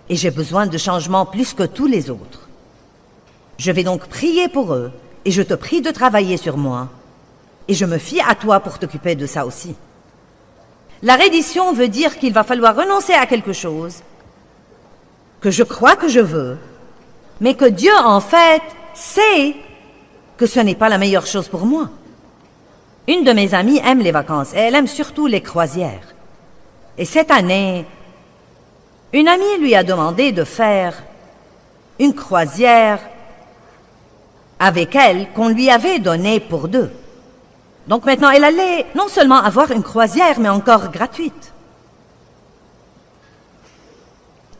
et j'ai besoin de changement plus que tous les autres. Je vais donc prier pour eux et je te prie de travailler sur moi et je me fie à toi pour t'occuper de ça aussi. » La reddition veut dire qu'il va falloir renoncer à quelque chose que je crois que je veux, mais que Dieu, en fait, sait que ce n'est pas la meilleure chose pour moi. Une de mes amies aime les vacances et elle aime surtout les croisières. Et cette année, une amie lui a demandé de faire une croisière avec elle qu'on lui avait donnée pour deux. Donc maintenant, elle allait non seulement avoir une croisière, mais encore gratuite.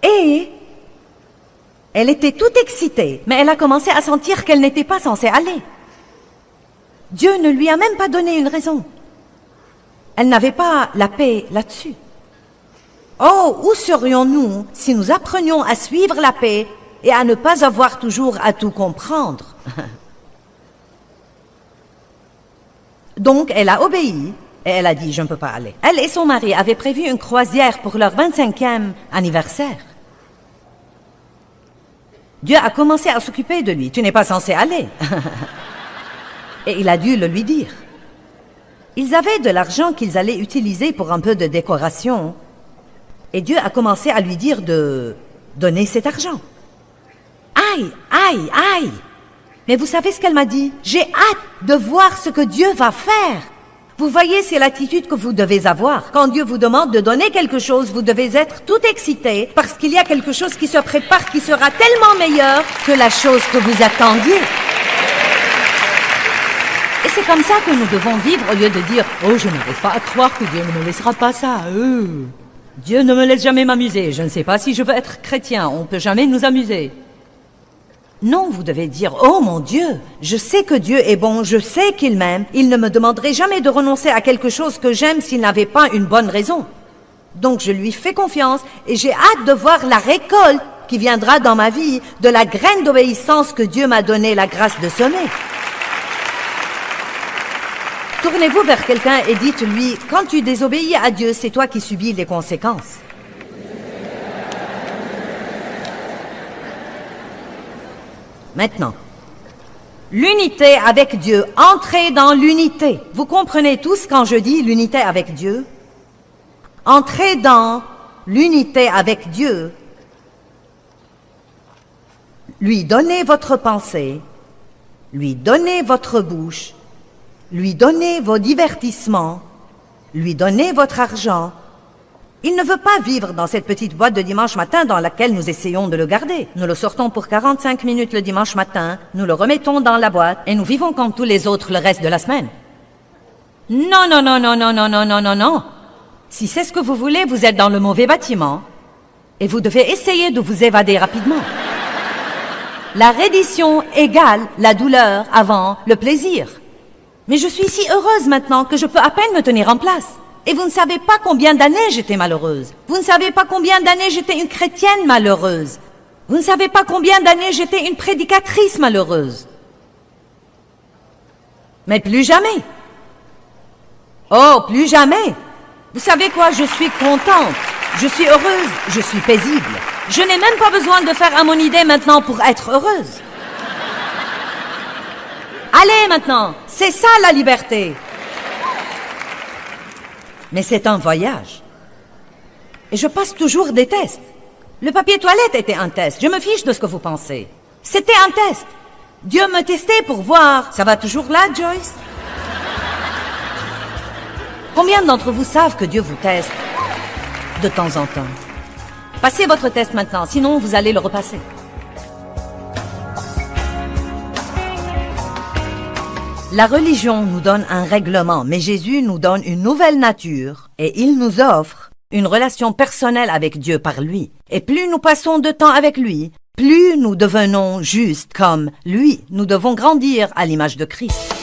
Et elle était toute excitée, mais elle a commencé à sentir qu'elle n'était pas censée aller. Dieu ne lui a même pas donné une raison. Elle n'avait pas la paix là-dessus. Oh, où serions-nous si nous apprenions à suivre la paix et à ne pas avoir toujours à tout comprendre? Donc, elle a obéi et elle a dit « Je ne peux pas aller ». Elle et son mari avaient prévu une croisière pour leur 25e anniversaire. Dieu a commencé à s'occuper de lui. « Tu n'es pas censé aller ». Et il a dû le lui dire. Ils avaient de l'argent qu'ils allaient utiliser pour un peu de décoration. Et Dieu a commencé à lui dire de donner cet argent. Aïe, aïe, aïe! Mais vous savez ce qu'elle m'a dit? J'ai hâte de voir ce que Dieu va faire. Vous voyez, c'est l'attitude que vous devez avoir. Quand Dieu vous demande de donner quelque chose, vous devez être tout excité parce qu'il y a quelque chose qui se prépare qui sera tellement meilleur que la chose que vous attendiez. Et c'est comme ça que nous devons vivre au lieu de dire « Oh, je n'arrive pas à croire que Dieu ne me laissera pas ça. Dieu ne me laisse jamais m'amuser. Je ne sais pas si je veux être chrétien. On ne peut jamais nous amuser. » Non, vous devez dire « Oh mon Dieu, je sais que Dieu est bon, je sais qu'il m'aime. Il ne me demanderait jamais de renoncer à quelque chose que j'aime s'il n'avait pas une bonne raison. Donc je lui fais confiance et j'ai hâte de voir la récolte qui viendra dans ma vie de la graine d'obéissance que Dieu m'a donné la grâce de semer. » Tournez-vous vers quelqu'un et dites-lui, quand tu désobéis à Dieu, c'est toi qui subis les conséquences. Maintenant, l'unité avec Dieu, entrez dans l'unité. Vous comprenez tous quand je dis l'unité avec Dieu? Entrez dans l'unité avec Dieu. Lui donnez votre pensée, lui donnez votre bouche, lui donnez vos divertissements, lui donnez votre argent. Il ne veut pas vivre dans cette petite boîte de dimanche matin dans laquelle nous essayons de le garder. Nous le sortons pour 45 minutes le dimanche matin, nous le remettons dans la boîte et nous vivons comme tous les autres le reste de la semaine. Non, non, non, non, non, non, non, non, non, non. Si c'est ce que vous voulez, vous êtes dans le mauvais bâtiment et vous devez essayer de vous évader rapidement. La reddition égale la douleur avant le plaisir. Mais je suis si heureuse maintenant que je peux à peine me tenir en place. Et vous ne savez pas combien d'années j'étais malheureuse. Vous ne savez pas combien d'années j'étais une chrétienne malheureuse. Vous ne savez pas combien d'années j'étais une prédicatrice malheureuse. Mais plus jamais. Oh, plus jamais. Vous savez quoi, je suis contente, je suis heureuse, je suis paisible. Je n'ai même pas besoin de faire à mon idée maintenant pour être heureuse. Allez maintenant, c'est ça la liberté. Mais c'est un voyage. Et je passe toujours des tests. Le papier toilette était un test, je me fiche de ce que vous pensez. C'était un test. Dieu me testait pour voir. Ça va toujours là, Joyce? Combien d'entre vous savent que Dieu vous teste de temps en temps? Passez votre test maintenant, sinon vous allez le repasser. La religion nous donne un règlement, mais Jésus nous donne une nouvelle nature et il nous offre une relation personnelle avec Dieu par lui. Et plus nous passons de temps avec lui, plus nous devenons justes comme lui. Nous devons grandir à l'image de Christ.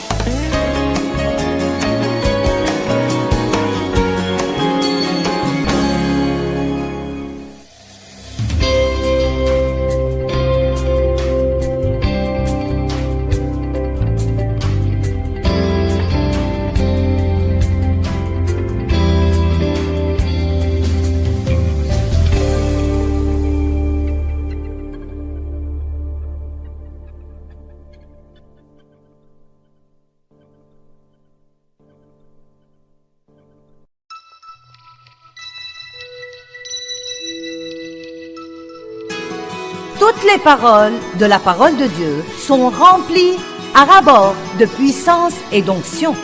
Toutes les paroles de la parole de Dieu sont remplies à ras-bord de puissance et d'onction.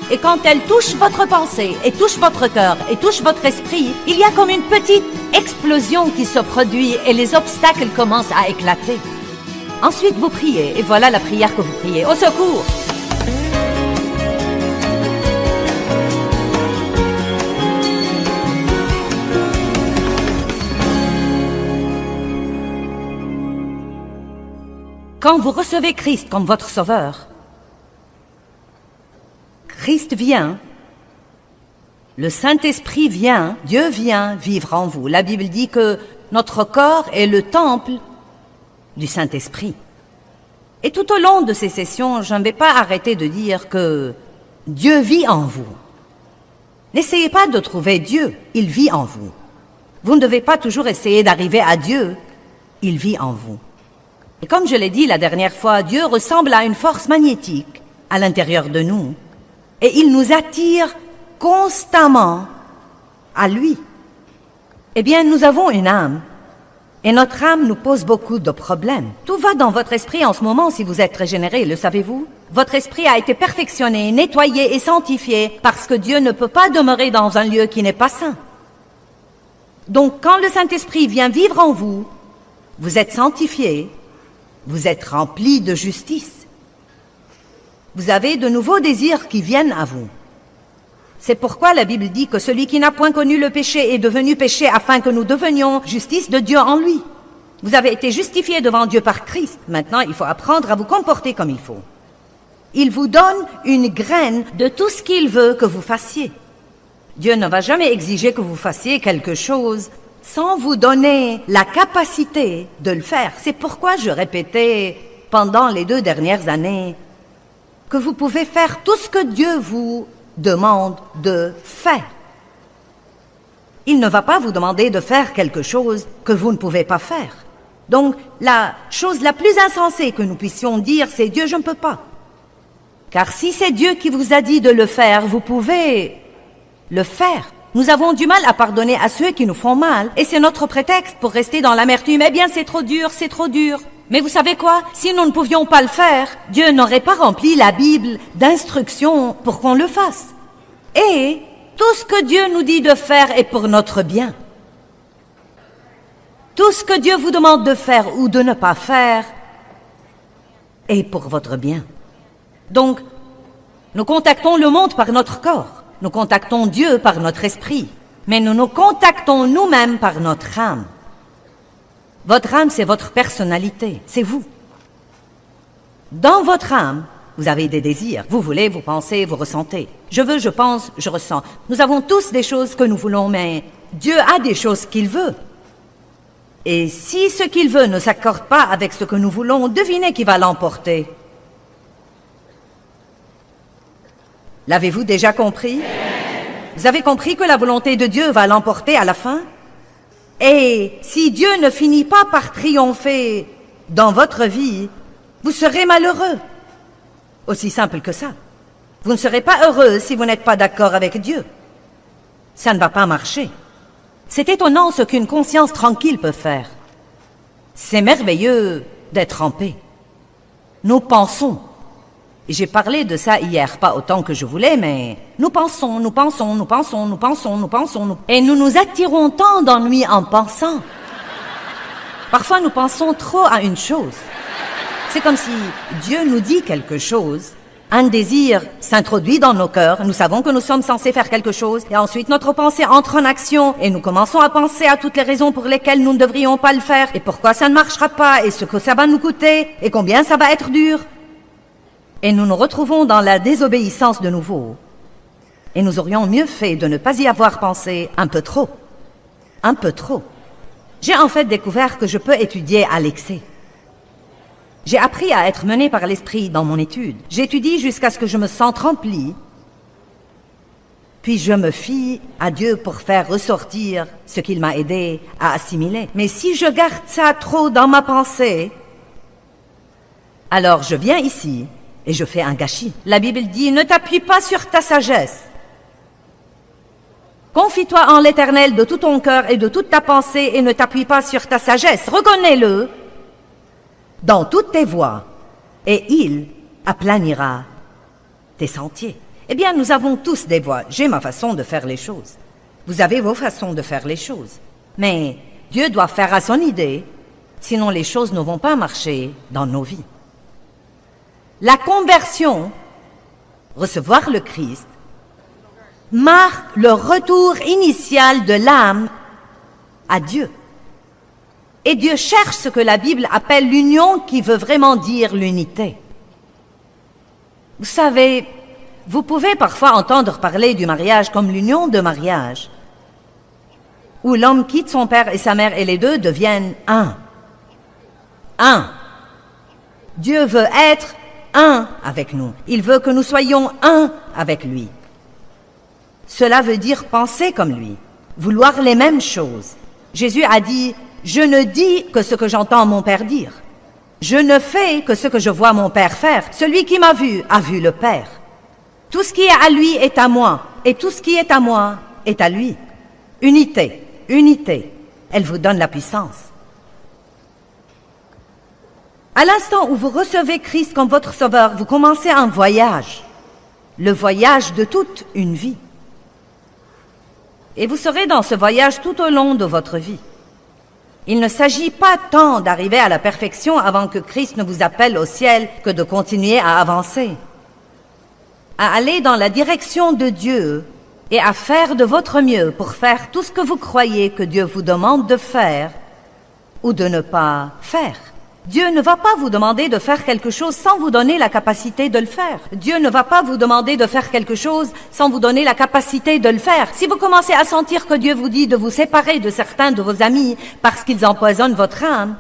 Et quand elles touchent votre pensée, et touchent votre cœur, et touchent votre esprit, il y a comme une petite explosion qui se produit et les obstacles commencent à éclater. Ensuite, vous priez, et voilà la prière que vous priez. Au secours! Quand vous recevez Christ comme votre sauveur, Christ vient, le Saint-Esprit vient, Dieu vient vivre en vous. La Bible dit que notre corps est le temple du Saint-Esprit. Et tout au long de ces sessions, je ne vais pas arrêter de dire que Dieu vit en vous. N'essayez pas de trouver Dieu, il vit en vous. Vous ne devez pas toujours essayer d'arriver à Dieu, il vit en vous. Et comme je l'ai dit la dernière fois, Dieu ressemble à une force magnétique à l'intérieur de nous. Et il nous attire constamment à lui. Eh bien, nous avons une âme. Et notre âme nous pose beaucoup de problèmes. Tout va dans votre esprit en ce moment si vous êtes régénéré, le savez-vous? Votre esprit a été perfectionné, nettoyé et sanctifié parce que Dieu ne peut pas demeurer dans un lieu qui n'est pas saint. Donc, quand le Saint-Esprit vient vivre en vous, vous êtes sanctifié. Vous êtes rempli de justice. Vous avez de nouveaux désirs qui viennent à vous. C'est pourquoi la Bible dit que celui qui n'a point connu le péché est devenu péché afin que nous devenions justice de Dieu en lui. Vous avez été justifiés devant Dieu par Christ. Maintenant, il faut apprendre à vous comporter comme il faut. Il vous donne une graine de tout ce qu'il veut que vous fassiez. Dieu ne va jamais exiger que vous fassiez quelque chose sans vous donner la capacité de le faire. C'est pourquoi je répétais pendant les 2 dernières années que vous pouvez faire tout ce que Dieu vous demande de faire. Il ne va pas vous demander de faire quelque chose que vous ne pouvez pas faire. Donc, la chose la plus insensée que nous puissions dire, c'est « Dieu, je ne peux pas ». Car si c'est Dieu qui vous a dit de le faire, vous pouvez le faire. Nous avons du mal à pardonner à ceux qui nous font mal, et c'est notre prétexte pour rester dans l'amertume. Eh bien, c'est trop dur, c'est trop dur. Mais vous savez quoi? Si nous ne pouvions pas le faire, Dieu n'aurait pas rempli la Bible d'instructions pour qu'on le fasse. Et tout ce que Dieu nous dit de faire est pour notre bien. Tout ce que Dieu vous demande de faire ou de ne pas faire est pour votre bien. Donc, nous contactons le monde par notre corps. Nous contactons Dieu par notre esprit, mais nous nous contactons nous-mêmes par notre âme. Votre âme, c'est votre personnalité, c'est vous. Dans votre âme, Vous avez des désirs. Vous voulez, vous pensez, vous ressentez. Je veux, je pense, je ressens. Nous avons tous des choses que nous voulons, mais Dieu a des choses qu'il veut. Et si ce qu'il veut ne s'accorde pas avec ce que nous voulons, devinez qui va l'emporter. L'avez-vous déjà compris? Vous avez compris que la volonté de Dieu va l'emporter à la fin? Et si Dieu ne finit pas par triompher dans votre vie, vous serez malheureux. Aussi simple que ça. Vous ne serez pas heureux si vous n'êtes pas d'accord avec Dieu. Ça ne va pas marcher. C'est étonnant ce qu'une conscience tranquille peut faire. C'est merveilleux d'être en paix. Nous pensons. Et j'ai parlé de ça hier, pas autant que je voulais, mais nous pensons, nous pensons, nous pensons, nous pensons, nous pensons, et nous nous attirons tant d'ennuis en pensant. Parfois, nous pensons trop à une chose. C'est comme si Dieu nous dit quelque chose, un désir s'introduit dans nos cœurs, nous savons que nous sommes censés faire quelque chose, et ensuite notre pensée entre en action, et nous commençons à penser à toutes les raisons pour lesquelles nous ne devrions pas le faire, et pourquoi ça ne marchera pas, et ce que ça va nous coûter, et combien ça va être dur. Et nous nous retrouvons dans la désobéissance de nouveau. Et nous aurions mieux fait de ne pas y avoir pensé un peu trop. Un peu trop. J'ai en fait découvert que je peux étudier à l'excès. J'ai appris à être mené par l'esprit dans mon étude. J'étudie jusqu'à ce que je me sente rempli. Puis je me fie à Dieu pour faire ressortir ce qu'il m'a aidé à assimiler. Mais si je garde ça trop dans ma pensée, alors je viens ici et je fais un gâchis. La Bible dit, ne t'appuie pas sur ta sagesse. Confie-toi en l'Éternel de tout ton cœur et de toute ta pensée et ne t'appuie pas sur ta sagesse. Reconnais-le dans toutes tes voies et il aplanira tes sentiers. Eh bien, nous avons tous des voies. J'ai ma façon de faire les choses. Vous avez vos façons de faire les choses. Mais Dieu doit faire à son idée, sinon les choses ne vont pas marcher dans nos vies. La conversion, recevoir le Christ, marque le retour initial de l'âme à Dieu. Et Dieu cherche ce que la Bible appelle l'union, qui veut vraiment dire l'unité. Vous savez, vous pouvez parfois entendre parler du mariage comme l'union de mariage, où l'homme quitte son père et sa mère et les deux deviennent un. Un. Dieu veut être un avec nous. Il veut que nous soyons un avec lui. Cela veut dire penser comme lui, vouloir les mêmes choses. Jésus a dit, « Je ne dis que ce que j'entends mon Père dire. Je ne fais que ce que je vois mon Père faire. Celui qui m'a vu a vu le Père. Tout ce qui est à lui est à moi, et tout ce qui est à moi est à lui. » Unité, unité, elle vous donne la puissance. À l'instant où vous recevez Christ comme votre sauveur, vous commencez un voyage, le voyage de toute une vie. Et vous serez dans ce voyage tout au long de votre vie. Il ne s'agit pas tant d'arriver à la perfection avant que Christ ne vous appelle au ciel que de continuer à avancer, à aller dans la direction de Dieu et à faire de votre mieux pour faire tout ce que vous croyez que Dieu vous demande de faire ou de ne pas faire. Dieu ne va pas vous demander de faire quelque chose sans vous donner la capacité de le faire. Dieu ne va pas vous demander de faire quelque chose sans vous donner la capacité de le faire. Si vous commencez à sentir que Dieu vous dit de vous séparer de certains de vos amis parce qu'ils empoisonnent votre âme,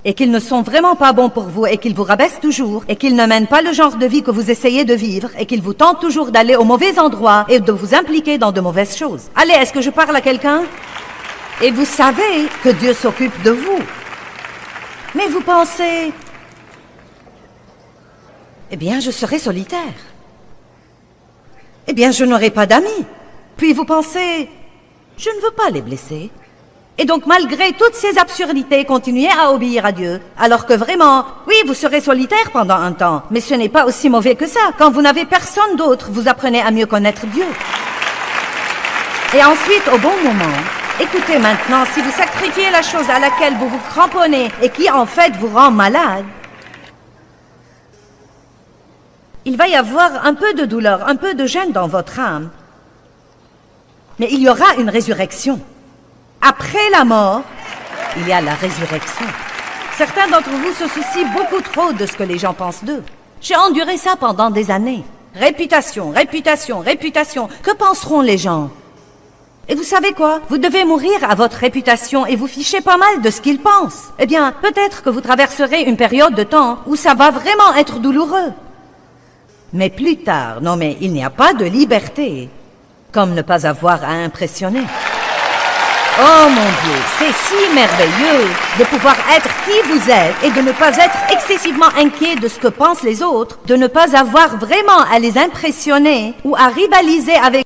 et qu'ils ne sont vraiment pas bons pour vous, et qu'ils vous rabaissent toujours, et qu'ils ne mènent pas le genre de vie que vous essayez de vivre, et qu'ils vous tentent toujours d'aller au mauvais endroit et de vous impliquer dans de mauvaises choses. Allez, est-ce que je parle à quelqu'un? Et vous savez que Dieu s'occupe de vous. Mais vous pensez, eh bien, je serai solitaire. Eh bien, je n'aurai pas d'amis. Puis vous pensez, je ne veux pas les blesser. Et donc, malgré toutes ces absurdités, continuez à obéir à Dieu. Alors que vraiment, oui, vous serez solitaire pendant un temps. Mais ce n'est pas aussi mauvais que ça. Quand vous n'avez personne d'autre, vous apprenez à mieux connaître Dieu. Et ensuite, au bon moment, écoutez maintenant, si vous sacrifiez la chose à laquelle vous vous cramponnez et qui en fait vous rend malade, il va y avoir un peu de douleur, un peu de gêne dans votre âme. Mais il y aura une résurrection. Après la mort, il y a la résurrection. Certains d'entre vous se soucient beaucoup trop de ce que les gens pensent d'eux. J'ai enduré ça pendant des années. Réputation, réputation, réputation. Que penseront les gens? Et vous savez quoi? Vous devez mourir à votre réputation et vous fichez pas mal de ce qu'ils pensent. Eh bien, peut-être que vous traverserez une période de temps où ça va vraiment être douloureux. Mais plus tard, non mais il n'y a pas de liberté, comme ne pas avoir à impressionner. Oh mon Dieu, c'est si merveilleux de pouvoir être qui vous êtes et de ne pas être excessivement inquiet de ce que pensent les autres, de ne pas avoir vraiment à les impressionner ou à rivaliser avec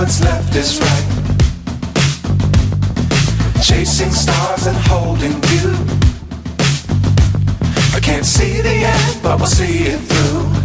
what's left is right. Chasing stars and holding you. I can't see the end, but we'll see it through.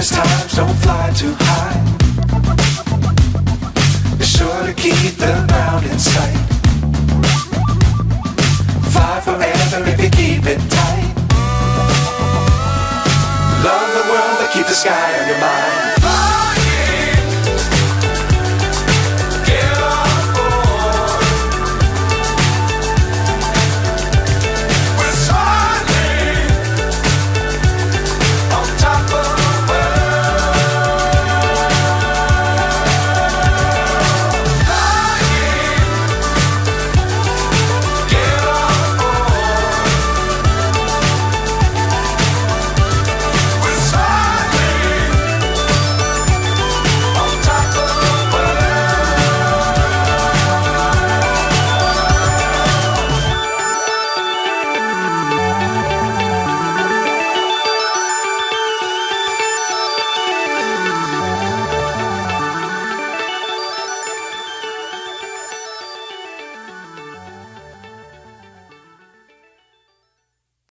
Times don't fly too high. Be sure to keep the ground in sight. Fly forever if you keep it tight. Love the world but keep the sky on your mind.